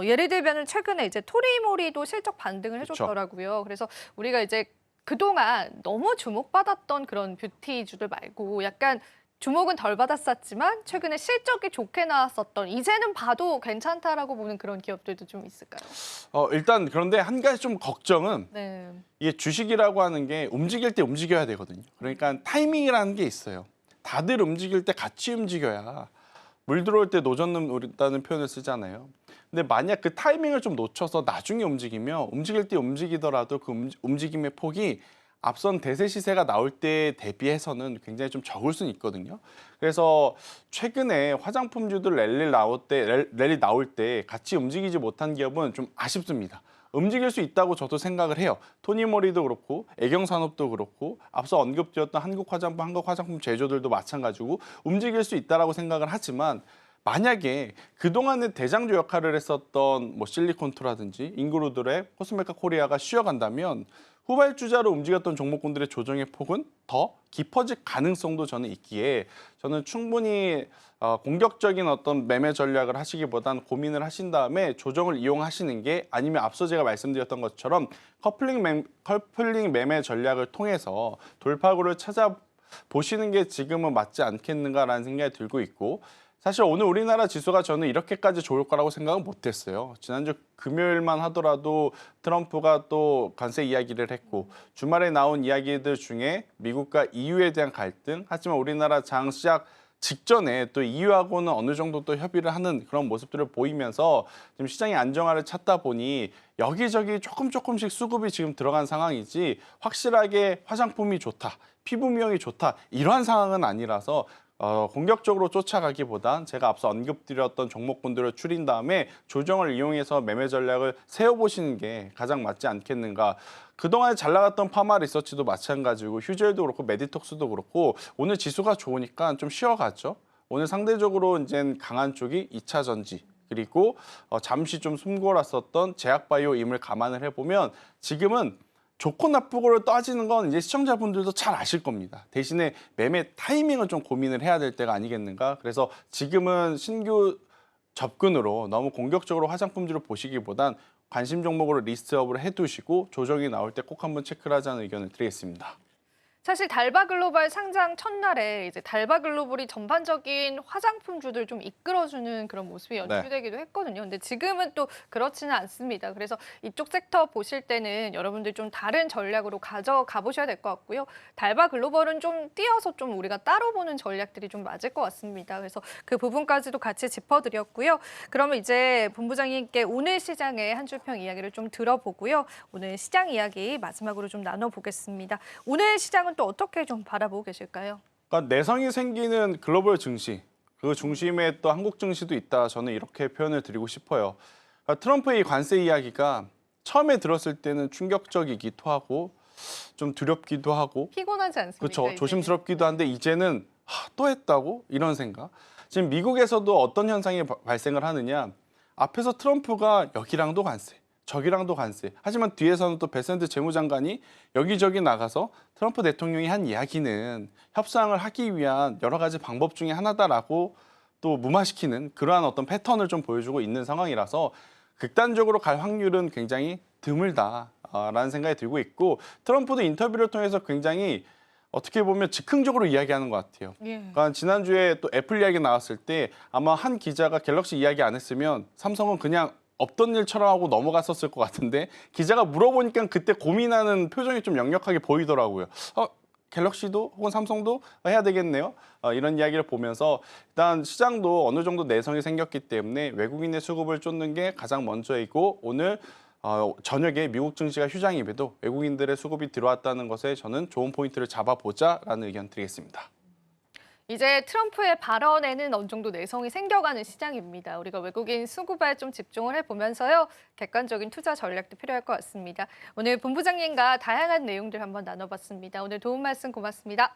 예를 들면 최근에 이제 토리모리도 실적 반등을 해줬더라고요. 그래서 우리가 이제 그동안 너무 주목받았던 그런 뷰티주들 말고 약간 주목은 덜 받았었지만 최근에 실적이 좋게 나왔었던 이제는 봐도 괜찮다라고 보는 그런 기업들도 좀 있을까요? 일단 그런데 한 가지 좀 걱정은 네. 이게 주식이라고 하는 게 움직일 때 움직여야 되거든요. 그러니까 타이밍이라는 게 있어요. 다들 움직일 때 같이 움직여야 물 들어올 때 노젓 는다는 표현을 쓰잖아요. 근데 만약 그 타이밍을 좀 놓쳐서 나중에 움직이면 움직일 때 움직이더라도 그 움직임의 폭이 앞선 대세 시세가 나올 때 대비해서는 굉장히 좀 적을 수는 있거든요. 그래서 최근에 화장품주들 랠리 나올 때 같이 움직이지 못한 기업은 좀 아쉽습니다. 움직일 수 있다고 저도 생각을 해요. 토니모리도 그렇고 애경산업도 그렇고 앞서 언급드렸던 한국 화장품 제조들도 마찬가지고 움직일 수 있다라고 생각을 하지만 만약에 그동안에 대장주 역할을 했었던 뭐 실리콘투라든지 인그루드랩, 코스메카 코리아가 쉬어간다면 후발주자로 움직였던 종목군들의 조정의 폭은 더 깊어질 가능성도 저는 있기에 저는 충분히 공격적인 어떤 매매 전략을 하시기보단 고민을 하신 다음에 조정을 이용하시는 게 아니면 앞서 제가 말씀드렸던 것처럼 커플링 매매 전략을 통해서 돌파구를 찾아보시는 게 지금은 맞지 않겠는가라는 생각이 들고 있고 사실 오늘 우리나라 지수가 저는 이렇게까지 좋을 거라고 생각은 못했어요. 지난주 금요일만 하더라도 트럼프가 또 관세 이야기를 했고 주말에 나온 이야기들 중에 미국과 EU에 대한 갈등 하지만 우리나라 장 시작 직전에 또 EU하고는 어느 정도 또 협의를 하는 그런 모습들을 보이면서 지금 시장의 안정화를 찾다 보니 여기저기 조금씩 수급이 지금 들어간 상황이지 확실하게 화장품이 좋다, 피부 미용이 좋다 이러한 상황은 아니라서 공격적으로 쫓아가기보단 제가 앞서 언급드렸던 종목군들을 추린 다음에 조정을 이용해서 매매 전략을 세워보시는 게 가장 맞지 않겠는가. 그동안 잘 나갔던 파마 리서치도 마찬가지고 휴젤도 그렇고 메디톡스도 그렇고 오늘 지수가 좋으니까 좀 쉬어갔죠. 오늘 상대적으로 이제 강한 쪽이 2차 전지 그리고 잠시 좀 숨고랐었던 제약바이오임을 감안을 해보면 지금은 좋고 나쁘고를 따지는 건 이제 시청자분들도 잘 아실 겁니다. 대신에 매매 타이밍을 좀 고민을 해야 될 때가 아니겠는가. 그래서 지금은 신규 접근으로 너무 공격적으로 화장품주를 보시기보단 관심 종목으로 리스트업을 해두시고 조정이 나올 때 꼭 한번 체크를 하자는 의견을 드리겠습니다. 사실 달바글로벌 상장 첫날에 이제 달바글로벌이 전반적인 화장품주들 좀 이끌어주는 그런 모습이 연출되기도 했거든요. 근데 지금은 또 그렇지는 않습니다. 그래서 이쪽 섹터 보실 때는 여러분들 좀 다른 전략으로 가져가 보셔야 될 것 같고요. 달바글로벌은 좀 띄어서 좀 우리가 따로 보는 전략들이 좀 맞을 것 같습니다. 그래서 그 부분까지도 같이 짚어드렸고요. 그러면 이제 본부장님께 오늘 시장의 한 줄평 이야기를 좀 들어보고요. 오늘 시장 이야기 마지막으로 좀 나눠보겠습니다. 오늘 시장은 또 어떻게 좀 바라보고 계실까요? 그러니까 내성이 생기는 글로벌 증시, 그 중심에 또 한국 증시도 있다. 저는 이렇게 표현을 드리고 싶어요. 그러니까 트럼프의 이 관세 이야기가 처음에 들었을 때는 충격적이기도 하고 좀 두렵기도 하고 피곤하지 않습니까? 그렇죠. 이제는? 조심스럽기도 한데 이제는 또 했다고? 이런 생각. 지금 미국에서도 어떤 현상이 발생을 하느냐. 앞에서 트럼프가 여기랑도 관세, 저기랑도 관세. 하지만 뒤에서는 또 베센트 재무장관이 여기저기 나가서 트럼프 대통령이 한 이야기는 협상을 하기 위한 여러 가지 방법 중에 하나다라고 또 무마시키는 그러한 어떤 패턴을 좀 보여주고 있는 상황이라서 극단적으로 갈 확률은 굉장히 드물다라는 생각이 들고 있고 트럼프도 인터뷰를 통해서 굉장히 어떻게 보면 즉흥적으로 이야기하는 것 같아요. 그러니까 지난주에 또 애플 이야기 나왔을 때 아마 한 기자가 갤럭시 이야기 안 했으면 삼성은 그냥 없던 일처럼 하고 넘어갔었을 것 같은데 기자가 물어보니까 그때 고민하는 표정이 좀 역력하게 보이더라고요. 갤럭시도 혹은 삼성도 해야 되겠네요. 이런 이야기를 보면서 일단 시장도 어느 정도 내성이 생겼기 때문에 외국인의 수급을 쫓는 게 가장 먼저이고 오늘 저녁에 미국 증시가 휴장임에도 외국인들의 수급이 들어왔다는 것에 저는 좋은 포인트를 잡아보자라는 의견 드리겠습니다. 이제 트럼프의 발언에는 어느 정도 내성이 생겨가는 시장입니다. 우리가 외국인 수급에 좀 집중을 해보면서요. 객관적인 투자 전략도 필요할 것 같습니다. 오늘 본부장님과 다양한 내용들 한번 나눠봤습니다. 오늘 도움 말씀 고맙습니다.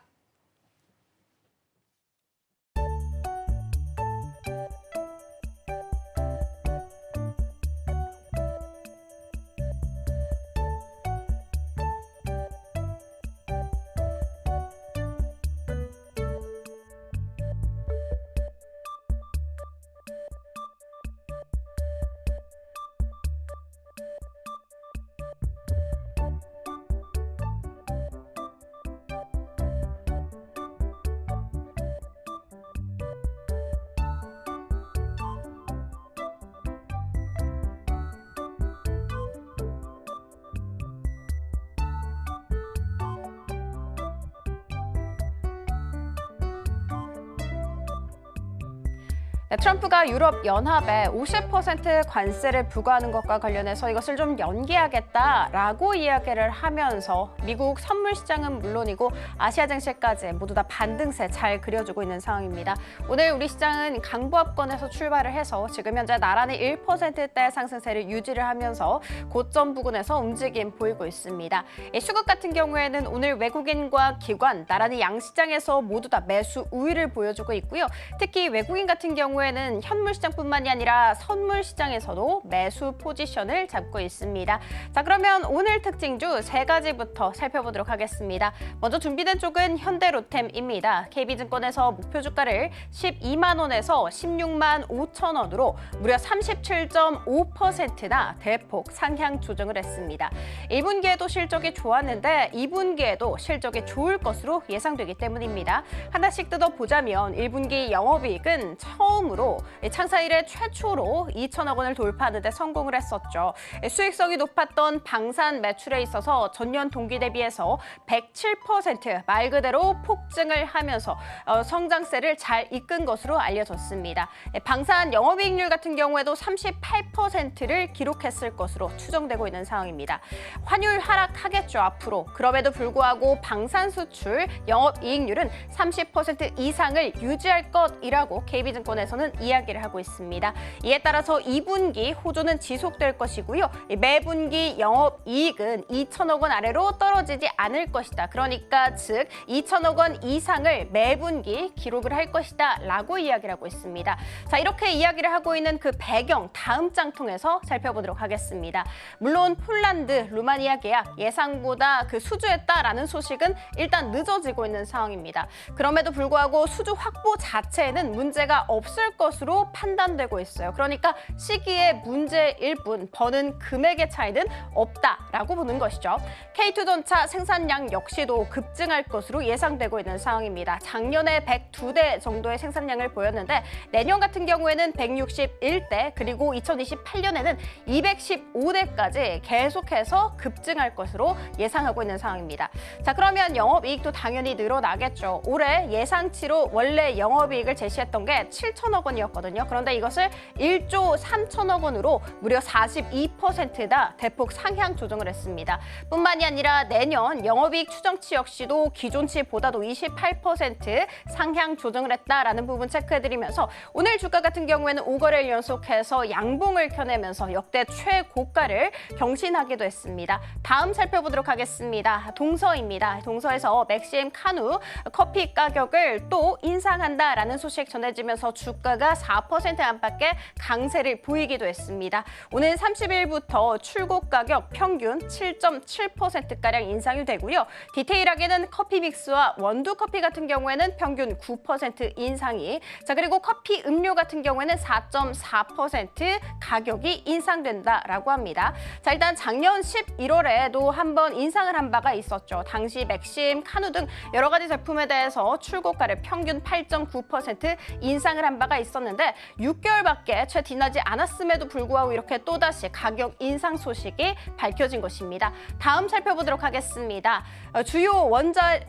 트럼프가 유럽 연합에 50% 관세를 부과하는 것과 관련해서 이것을 좀 연기하겠다라고 이야기를 하면서 미국 선물 시장은 물론이고 아시아 증시까지 모두 다 반등세 잘 그려주고 있는 상황입니다. 오늘 우리 시장은 강보합권에서 출발을 해서 지금 현재 나란히 1%대 상승세를 유지를 하면서 고점 부근에서 움직임 보이고 있습니다. 수급 같은 경우에는 오늘 외국인과 기관 나란히 양시장에서 모두 다 매수 우위를 보여주고 있고요. 특히 외국인 같은 경우에는 현물 시장뿐만이 아니라 선물 시장에서도 매수 포지션을 잡고 있습니다. 자, 그러면 오늘 특징주 세 가지부터 살펴보도록 하겠습니다. 먼저 준비된 쪽은 현대로템입니다. KB증권에서 목표 주가를 12만 원에서 16만 5천 원으로 무려 37.5%나 대폭 상향 조정을 했습니다. 1분기에도 실적이 좋았는데 2분기에도 실적이 좋을 것으로 예상되기 때문입니다. 하나씩 뜯어보자면 1분기 영업이익은 처음으로 창사 이래 최초로 2천억 원을 돌파하는 데 성공을 했었죠. 수익성이 높았던 방산 매출에 있어서 전년 동기 대비해서 107% 말 그대로 폭증을 하면서 성장세를 잘 이끈 것으로 알려졌습니다. 방산 영업이익률 같은 경우에도 38%를 기록했을 것으로 추정되고 있는 상황입니다. 환율 하락하겠죠, 앞으로. 그럼에도 불구하고 방산 수출 영업이익률은 30% 이상을 유지할 것이라고 KB증권에서는 이야기를 하고 있습니다. 이에 따라서 2분기 호조는 지속될 것이고요. 매분기 영업이익은 2천억 원 아래로 떨어지지 않을 것이다. 그러니까 즉 2천억 원 이상을 매분기 기록을 할 것이다 라고 이야기를 하고 있습니다. 자, 이렇게 이야기를 하고 있는 그 배경 다음 장 통해서 살펴보도록 하겠습니다. 물론 폴란드, 루마니아 계약 예상보다 그 수주했다라는 소식은 일단 늦어지고 있는 상황입니다. 그럼에도 불구하고 수주 확보 자체에는 문제가 없을 없을 것으로 판단되고 있어요. 그러니까 시기의 문제일 뿐 버는 금액의 차이는 없다라고 보는 것이죠. K2전차 생산량 역시도 급증할 것으로 예상되고 있는 상황입니다. 작년에 102대 정도의 생산량을 보였는데 내년 같은 경우에는 161대 그리고 2028년에는 215대까지 계속해서 급증할 것으로 예상하고 있는 상황입니다. 자, 그러면 영업이익도 당연히 늘어나겠죠. 올해 예상치로 원래 영업이익을 제시했던 게 7천억 원이었거든요. 그런데 이것을 1조 3천억 원으로 무려 42%나 대폭 상향 조정을 했습니다. 뿐만이 아니라 내년 영업이익 추정치 역시도 기존치보다도 28% 상향 조정을 했다라는 부분 체크해드리면서 오늘 주가 같은 경우에는 5거래일 연속해서 양봉을 켜내면서 역대 최고가를 경신하기도 했습니다. 다음 살펴보도록 하겠습니다. 동서입니다. 동서에서 맥심 카누 커피 가격을 또 인상한다라는 소식 전해지면서 주가가 4% 안팎의 강세를 보이기도 했습니다. 오늘 30일부터 출고 가격 평균 7.7%가량 인상이 되고요. 디테일하게는 커피 믹스와 원두 커피 같은 경우에는 평균 9% 인상이, 자 그리고 커피 음료 같은 경우에는 4.4% 가격이 인상된다라고 합니다. 자 일단 작년 11월에도 한번 인상을 한 바가 있었죠. 당시 맥심, 카누 등 여러 가지 제품에 대해서 출고가를 평균 8.9% 인상을 한 바가 있었는데 6개월밖에 채 지나지 않았음에도 불구하고 이렇게 또다시 가격 인상 소식이 밝혀진 것입니다. 다음 살펴보도록 하겠습니다. 주요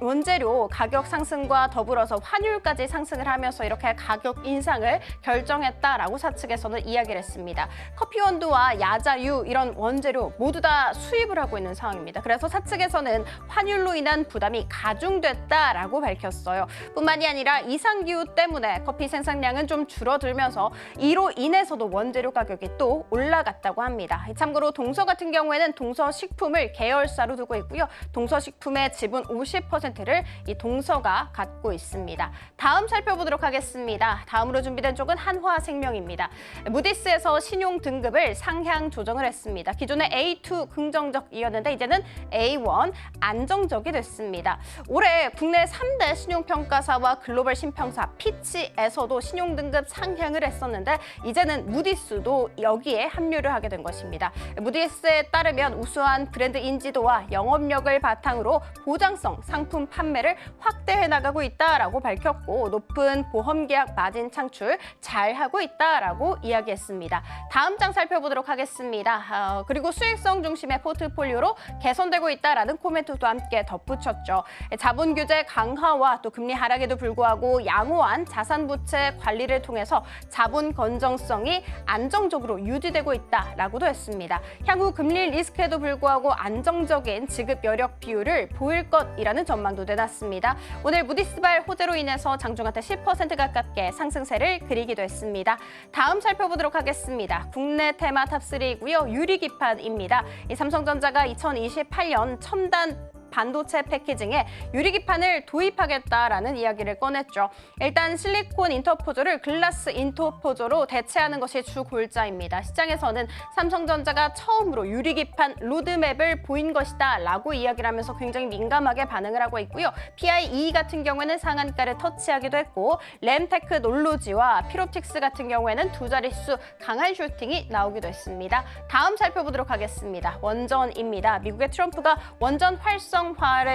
원재료 가격 상승과 더불어서 환율까지 상승을 하면서 이렇게 가격 인상을 결정했다라고 사측에서는 이야기를 했습니다. 커피 원두와 야자유 이런 원재료 모두 다 수입을 하고 있는 상황입니다. 그래서 사측에서는 환율로 인한 부담이 가중됐다라고 밝혔어요. 뿐만이 아니라 이상기후 때문에 커피 생산량은 좀 줄어들면서 이로 인해서도 원재료 가격이 또 올라갔다고 합니다. 참고로 동서 같은 경우에는 동서식품을 계열사로 두고 있고요. 동서식품의 지분 50%를 이 동서가 갖고 있습니다. 다음 살펴보도록 하겠습니다. 다음으로 준비된 쪽은 한화생명입니다. 무디스에서 신용 등급을 상향 조정을 했습니다. 기존의 A2 긍정적이었는데 이제는 A1 안정적이 됐습니다. 올해 국내 3대 신용평가사와 글로벌 신평사 피치에서도 신용 등급 상향을 했었는데 이제는 무디스도 여기에 합류를 하게 된 것입니다. 무디스에 따르면 우수한 브랜드 인지도와 영업력을 바탕으로 보장성 상품 판매를 확대해 나가고 있다라고 밝혔고 높은 보험 계약 마진 창출 잘하고 있다라고 이야기했습니다. 다음 장 살펴보도록 하겠습니다. 그리고 수익성 중심의 포트폴리오로 개선되고 있다라는 코멘트도 함께 덧붙였죠. 자본 규제 강화와 또 금리 하락에도 불구하고 양호한 자산 부채 관리를 통해서 자본 건전성이 안정적으로 유지되고 있다라고도 했습니다. 향후 금리 리스크에도 불구하고 안정적인 지급 여력 비율을 보일 것이라는 전망도 내놨습니다. 오늘 무디스발 호재로 인해서 장중한테 10% 가깝게 상승세를 그리기도 했습니다. 다음 살펴보도록 하겠습니다. 국내 테마 탑3이고요. 유리기판입니다. 이 삼성전자가 2028년 첨단 반도체 패키징에 유리기판을 도입하겠다라는 이야기를 꺼냈죠. 일단 실리콘 인터포저를 글라스 인터포저로 대체하는 것이 주 골자입니다. 시장에서는 삼성전자가 처음으로 유리기판 로드맵을 보인 것이다 라고 이야기를 하면서 굉장히 민감하게 반응을 하고 있고요. PIE 같은 경우에는 상한가를 터치하기도 했고 램테크놀로지와 피롭틱스 같은 경우에는 두 자릿수 강한 슈팅이 나오기도 했습니다. 다음 살펴보도록 하겠습니다. 원전입니다. 미국의 트럼프가 원전 활성화에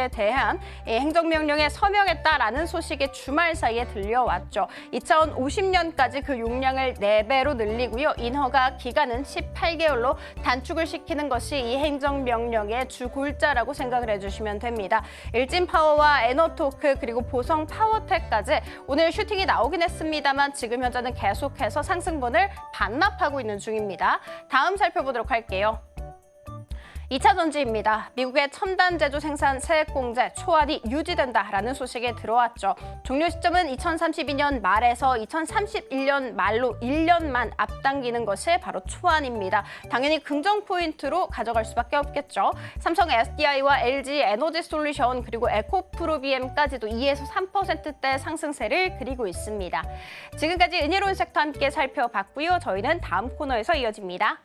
대한 행정명령에 서명했다라는 소식이 주말 사이에 들려왔죠. 2050년까지 그 용량을 4배로 늘리고요. 인허가 기간은 18개월로 단축을 시키는 것이 이 행정명령의 주 골자라고 생각을 해주시면 됩니다. 일진파워와 에너토크 그리고 보성 파워텍까지 오늘 슈팅이 나오긴 했습니다만 지금 현재는 계속해서 상승분을 반납하고 있는 중입니다. 다음 살펴보도록 할게요. 2차 전지입니다. 미국의 첨단 제조 생산 세액 공제 초안이 유지된다라는 소식이 들어왔죠. 종료 시점은 2032년 말에서 2031년 말로 1년만 앞당기는 것이 바로 초안입니다. 당연히 긍정 포인트로 가져갈 수밖에 없겠죠. 삼성 SDI와 LG 에너지 솔루션 그리고 에코프로비엠까지도 2에서 3%대 상승세를 그리고 있습니다. 지금까지 은혜로운 섹터 함께 살펴봤고요. 저희는 다음 코너에서 이어집니다.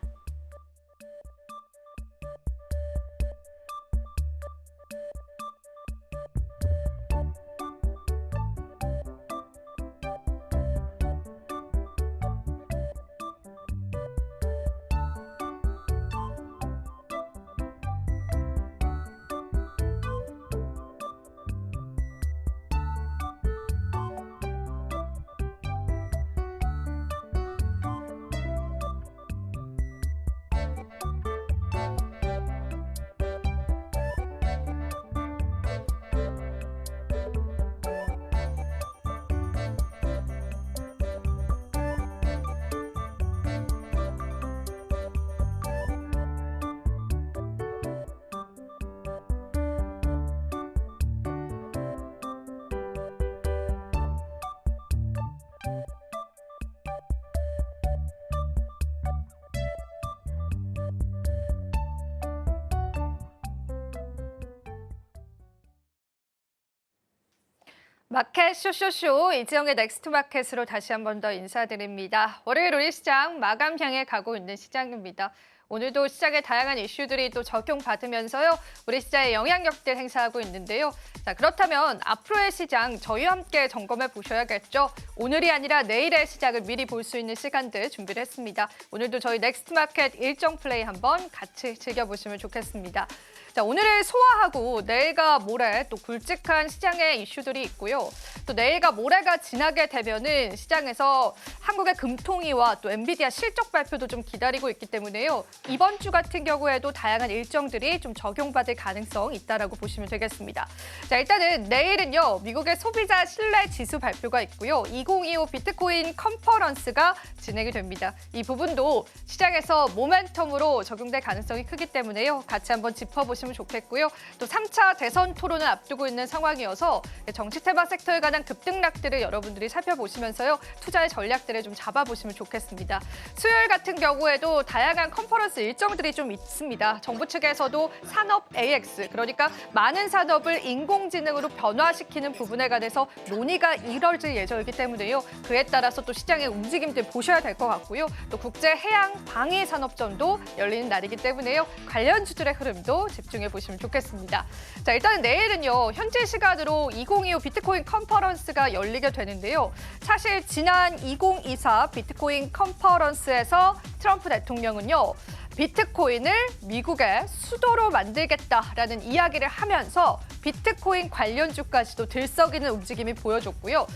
마켓 쇼쇼쇼 이지영의 넥스트 마켓으로 다시 한 번 더 인사드립니다. 월요일 우리 시장 마감 향해 가고 있는 시장입니다. 오늘도 시장의 다양한 이슈들이 또 적용받으면서요. 우리 시장에 영향력들 행사하고 있는데요. 자, 그렇다면 앞으로의 시장 저희와 함께 점검해 보셔야겠죠. 오늘이 아니라 내일의 시장을 미리 볼 수 있는 시간들 준비를 했습니다. 오늘도 저희 넥스트 마켓 일정 플레이 한번 같이 즐겨보시면 좋겠습니다. 자, 오늘을 소화하고 내일과 모레 또 굵직한 시장의 이슈들이 있고요. 또 내일과 모레가 지나게 되면은 시장에서 한국의 금통위와 또 엔비디아 실적 발표도 좀 기다리고 있기 때문에요. 이번 주 같은 경우에도 다양한 일정들이 좀 적용받을 가능성이 있다라고 보시면 되겠습니다. 자, 일단은 내일은요. 미국의 소비자 신뢰 지수 발표가 있고요. 2025 비트코인 컨퍼런스가 진행이 됩니다. 이 부분도 시장에서 모멘텀으로 적용될 가능성이 크기 때문에요. 같이 한번 짚어보시면 좋겠고요. 또 3차 대선 토론을 앞두고 있는 상황이어서 정치 테마 섹터에 관한 급등락들을 여러분들이 살펴보시면서요. 투자의 전략들을 좀 잡아보시면 좋겠습니다. 수요일 같은 경우에도 다양한 컨퍼런스 일정들이 좀 있습니다. 정부 측에서도 산업 AX, 그러니까 많은 산업을 인공지능으로 변화시키는 부분에 관해서 논의가 이뤄질 예정이기 때문에요. 그에 따라서 또 시장의 움직임들 보셔야 될 것 같고요. 또 국제 해양 방위 산업전도 열리는 날이기 때문에요. 관련주들의 흐름도 집중해 보시면 좋겠습니다. 자, 일단은 내일은요. 현지 시간으로 2025 비트코인 컨퍼런스가 열리게 되는데요. 사실 지난 2024 비트코인 컨퍼런스에서 트럼프 대통령은요. 비트코인을 미국의 수도로 만들겠다라는 이야기를 하면서 비트코인 관련주까지도 들썩이는 움직임이 보여줬고요.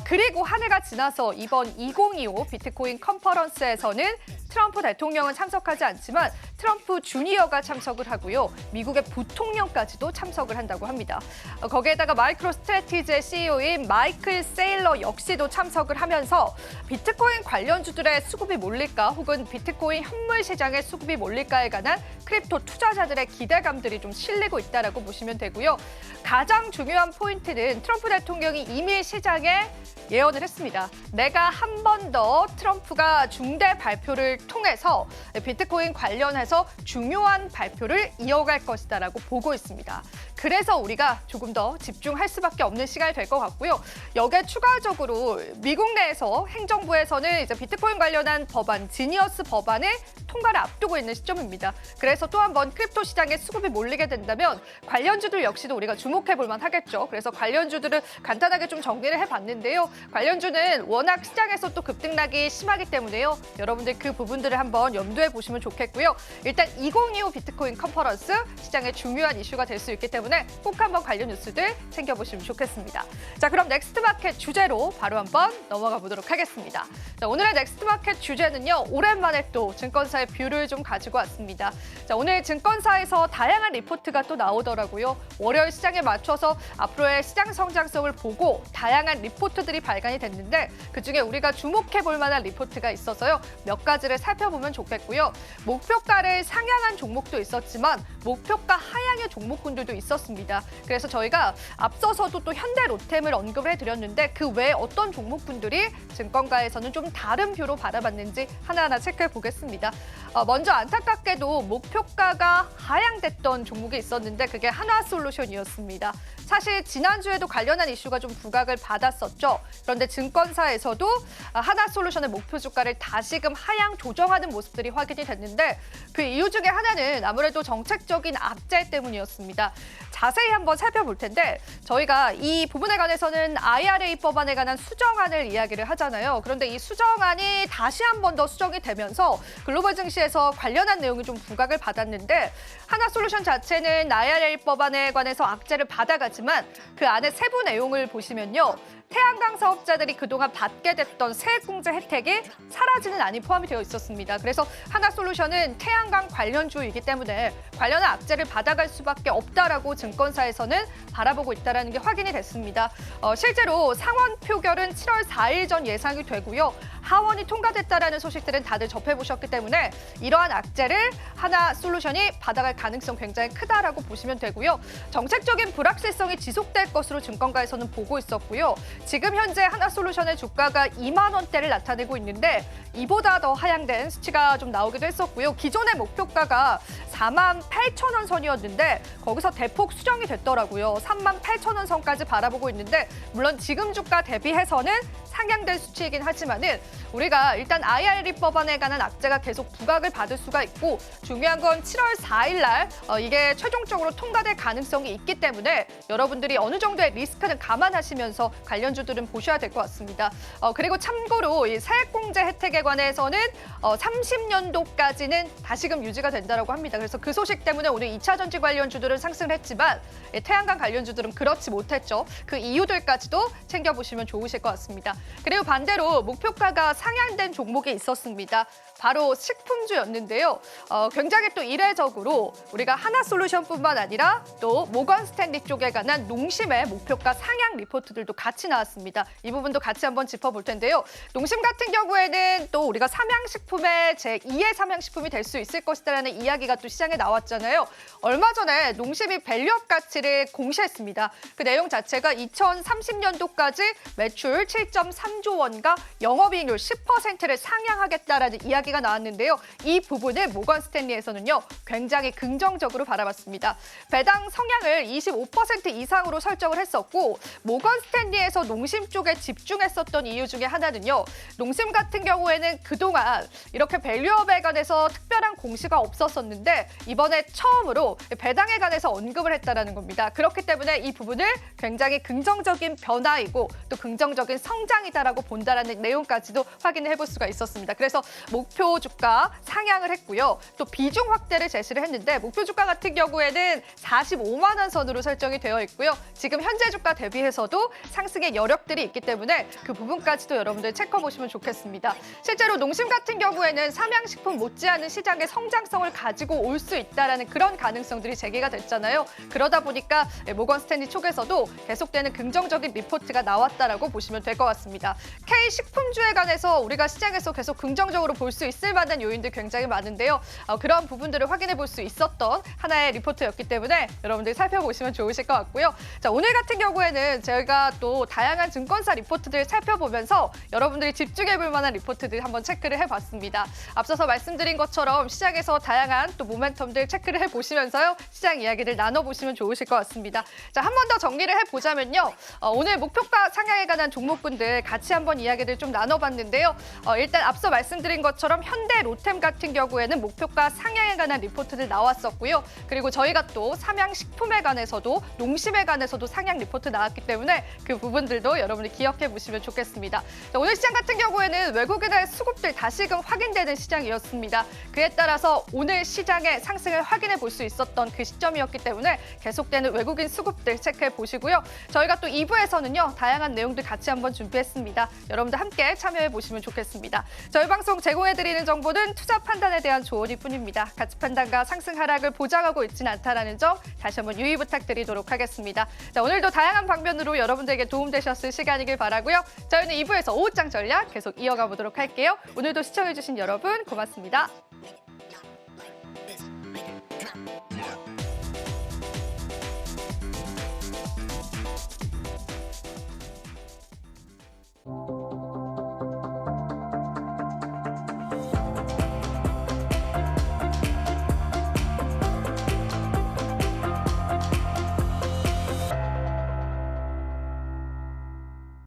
그리고 한 해가 지나서 이번 2025 비트코인 컨퍼런스에서는 트럼프 대통령은 참석하지 않지만 트럼프 주니어가 참석을 하고요. 미국의 부통령까지도 참석을 한다고 합니다. 거기에다가 마이크로 스트래티지의 CEO인 마이클 세일러 역시도 참석을 하면서 비트코인 관련주들의 수급이 몰릴까 혹은 비트코인 현물 시장의 수급이 몰릴까에 관한 크립토 투자자들의 기대감들이 좀 실리고 있다라고 보시면 되고요. 가장 중요한 포인트는 트럼프 대통령이 이미 시장에 예언을 했습니다. 내가 한 번 더 트럼프가 중대 발표를 통해서 비트코인 관련해서 중요한 발표를 이어갈 것이다라고 보고 있습니다. 그래서 우리가 조금 더 집중할 수밖에 없는 시간이 될 것 같고요. 여기에 추가적으로 미국 내에서 행정부에서는 이제 비트코인 관련한 법안, 지니어스 법안을 통과를 앞두고 있는 시점입니다. 그래서 또 한 번 크립토 시장에 수급이 몰리게 된다면 관련주들 역시도 우리가 주목해 볼 만하겠죠. 그래서 관련주들을 간단하게 좀 정리를 해봤는데요. 관련주는 워낙 시장에서 또 급등락이 심하기 때문에요. 여러분들 그 부분들을 한번 염두에 보시면 좋겠고요. 일단 2025 비트코인 컨퍼런스 시장의 중요한 이슈가 될 수 있기 때문에 꼭 한번 관련 뉴스들 챙겨보시면 좋겠습니다. 자, 그럼 넥스트 마켓 주제로 바로 한번 넘어가 보도록 하겠습니다. 자, 오늘의 넥스트 마켓 주제는요. 오랜만에 또 증권사의 뷰를 좀 가지고 왔습니다. 자, 오늘 증권사에서 다양한 리포트가 또 나오더라고요. 월요일 시장에 맞춰서 앞으로의 시장 성장성을 보고 다양한 리포트들이 발간이 됐는데 그중에 우리가 주목해 볼 만한 리포트가 있어서요. 몇 가지를 살펴보면 좋겠고요. 목표가를 상향한 종목도 있었지만 목표가 하향의 종목군들도 있었습니다. 그래서 저희가 앞서서도 또 현대로템을 언급을 해드렸는데 그 외에 어떤 종목군들이 증권가에서는 좀 다른 뷰로 바라봤는지 하나하나 체크해 보겠습니다. 먼저 안타깝게도 목표가가 하향됐던 종목이 있었는데 그게 하나솔루션이었습니다. 사실 지난주에도 관련한 이슈가 좀 부각을 받았었죠. 그런데 증권사에서도 하나솔루션의 목표 주가를 다시금 하향 조정하는 모습들이 확인이 됐는데 그 이유 중에 하나는 아무래도 정책적인 악재 때문이었습니다. 자세히 한번 살펴볼 텐데 저희가 이 부분에 관해서는 IRA 법안에 관한 수정안을 이야기를 하잖아요. 그런데 이 수정안이 다시 한 번 더 수정이 되면서 글로벌 증시에서 관련한 내용이 좀 부각을 받았는데 하나솔루션 자체는 IRA 법안에 관해서 악재를 받아가지만 그 안에 세부 내용을 보시면요. 태양광 사업자들이 그동안 받게 됐던 세액공제 혜택이 사라지는 안이 포함이 되어 있었습니다. 그래서 하나솔루션은 태양광 관련주이기 때문에 관련한 악재를 받아갈 수밖에 없다라고 증권사에서는 바라보고 있다는 게 확인이 됐습니다. 실제로 상원 표결은 7월 4일 전 예상이 되고요. 하원이 통과됐다라는 소식들은 다들 접해보셨기 때문에 이러한 악재를 하나솔루션이 받아갈 가능성 굉장히 크다라고 보시면 되고요. 정책적인 불확실성이 지속될 것으로 증권가에서는 보고 있었고요. 지금 현재 하나솔루션의 주가가 2만 원대를 나타내고 있는데 이보다 더 하향된 수치가 좀 나오기도 했었고요. 기존의 목표가가 4만 8천 원 선이었는데 거기서 대폭 수정이 됐더라고요. 3만 8천 원 선까지 바라보고 있는데 물론 지금 주가 대비해서는 상향된 수치이긴 하지만은 우리가 일단 IRA 법안에 관한 악재가 계속 부각을 받을 수가 있고 중요한 건 7월 4일 날 이게 최종적으로 통과될 가능성이 있기 때문에 여러분들이 어느 정도의 리스크는 감안하시면서 관련주들은 보셔야 될 것 같습니다. 그리고 참고로 이 세액공제 혜택에 관해서는 30년도까지는 다시금 유지가 된다고 합니다. 그래서 그 소식 때문에 오늘 2차 전지 관련주들은 상승을 했지만 태양광 관련주들은 그렇지 못했죠. 그 이유들까지도 챙겨보시면 좋으실 것 같습니다. 그리고 반대로 목표가가 상향된 종목이 있었습니다. 바로 식품주였는데요. 굉장히 또 이례적으로 우리가 하나솔루션뿐만 아니라 또 모건 스탠리 쪽에 관한 농심의 목표가 상향 리포트들도 같이 나왔습니다. 이 부분도 같이 한번 짚어볼 텐데요. 농심 같은 경우에는 또 우리가 삼양식품의 제2의 삼양식품이 될 수 있을 것이다라는 이야기가 또 시장에 나왔잖아요. 얼마 전에 농심이 밸류업 가치를 공시했습니다. 그 내용 자체가 2030년도까지 매출 7.3조 원과 영업이익률 10%를 상향하겠다라는 이야기가 나왔는데요. 이 부분을 모건 스탠리에서는요, 굉장히 긍정적으로 바라봤습니다. 배당 성향을 25% 이상으로 설정을 했었고 모건 스탠리에서 농심 쪽에 집중했었던 이유 중에 하나는요. 농심 같은 경우에는 그동안 이렇게 밸류업에 관해서 특별한 공시가 없었었는데 이번에 처음으로 배당에 관해서 언급을 했다는 겁니다. 그렇기 때문에 이 부분을 굉장히 긍정적인 변화이고 또 긍정적인 성장이다라고 본다라는 내용까지도 확인을 해볼 수가 있었습니다. 그래서 목표 주가 상향을 했고요. 또 비중 확대를 제시를 했는데 목표 주가 같은 경우에는 45만 원 선으로 설정이 되어 있고요. 지금 현재 주가 대비해서도 상승의 여력들이 있기 때문에 그 부분까지도 여러분들 체크해보시면 좋겠습니다. 실제로 농심 같은 경우에는 삼양식품 못지않은 시장의 성장성을 가지고 올 수 있다는 그런 가능성들이 제기가 됐잖아요. 그러다 보니까 모건 스탠리 쪽에서도 계속되는 긍정적인 리포트가 나왔다라고 보시면 될 것 같습니다. K식품주에 관해서 우리가 시장에서 계속 긍정적으로 볼 수 있을 만한 요인들 굉장히 많은데요. 그런 부분들을 확인해 볼 수 있었던 하나의 리포트였기 때문에 여러분들 살펴보시면 좋으실 것 같고요. 자, 오늘 같은 경우에는 저희가 또 다양한 증권사 리포트들 살펴보면서 여러분들이 집중해 볼 만한 리포트들 한번 체크를 해봤습니다. 앞서서 말씀드린 것처럼 시장에서 다양한 또 모멘텀들 체크를 해보시면서요. 시장 이야기를 나눠보시면 좋으실 것 같습니다. 자, 한 번 더 정리를 해보자면요. 오늘 목표가 상향에 관한 종목군들 같이 한번 이야기를 좀 나눠봤는데요. 일단 앞서 말씀드린 것처럼 현대 로템 같은 경우에는 목표가 상향에 관한 리포트들 나왔었고요. 그리고 저희가 또 삼양식품에 관해서도 농심에 관해서도 상향 리포트 나왔기 때문에 그 부분들도 여러분이 기억해 보시면 좋겠습니다. 자, 오늘 시장 같은 경우에는 외국인의 수급들 다시금 확인되는 시장이었습니다. 그에 따라서 오늘 시장의 상승을 확인해 볼 수 있었던 그 시점이었기 때문에 계속되는 외국인 수급들 체크해 보시고요. 저희가 또 2부에서는요. 다양한 내용들 같이 한번 준비했습니다. 여러분들 함께 참여해 보시면 좋겠습니다. 저희 방송 제공해드리는 정보는 투자 판단에 대한 조언일 뿐입니다. 가치 판단과 상승 하락을 보장하고 있지는 않다는 점 다시 한번 유의 부탁드리도록 하겠습니다. 자, 오늘도 다양한 방면으로 여러분들에게 도움되셨을 시간이길 바라고요. 저희는 2부에서 오후장 전략 계속 이어가 보도록 할게요. 오늘도 시청해주신 여러분 고맙습니다.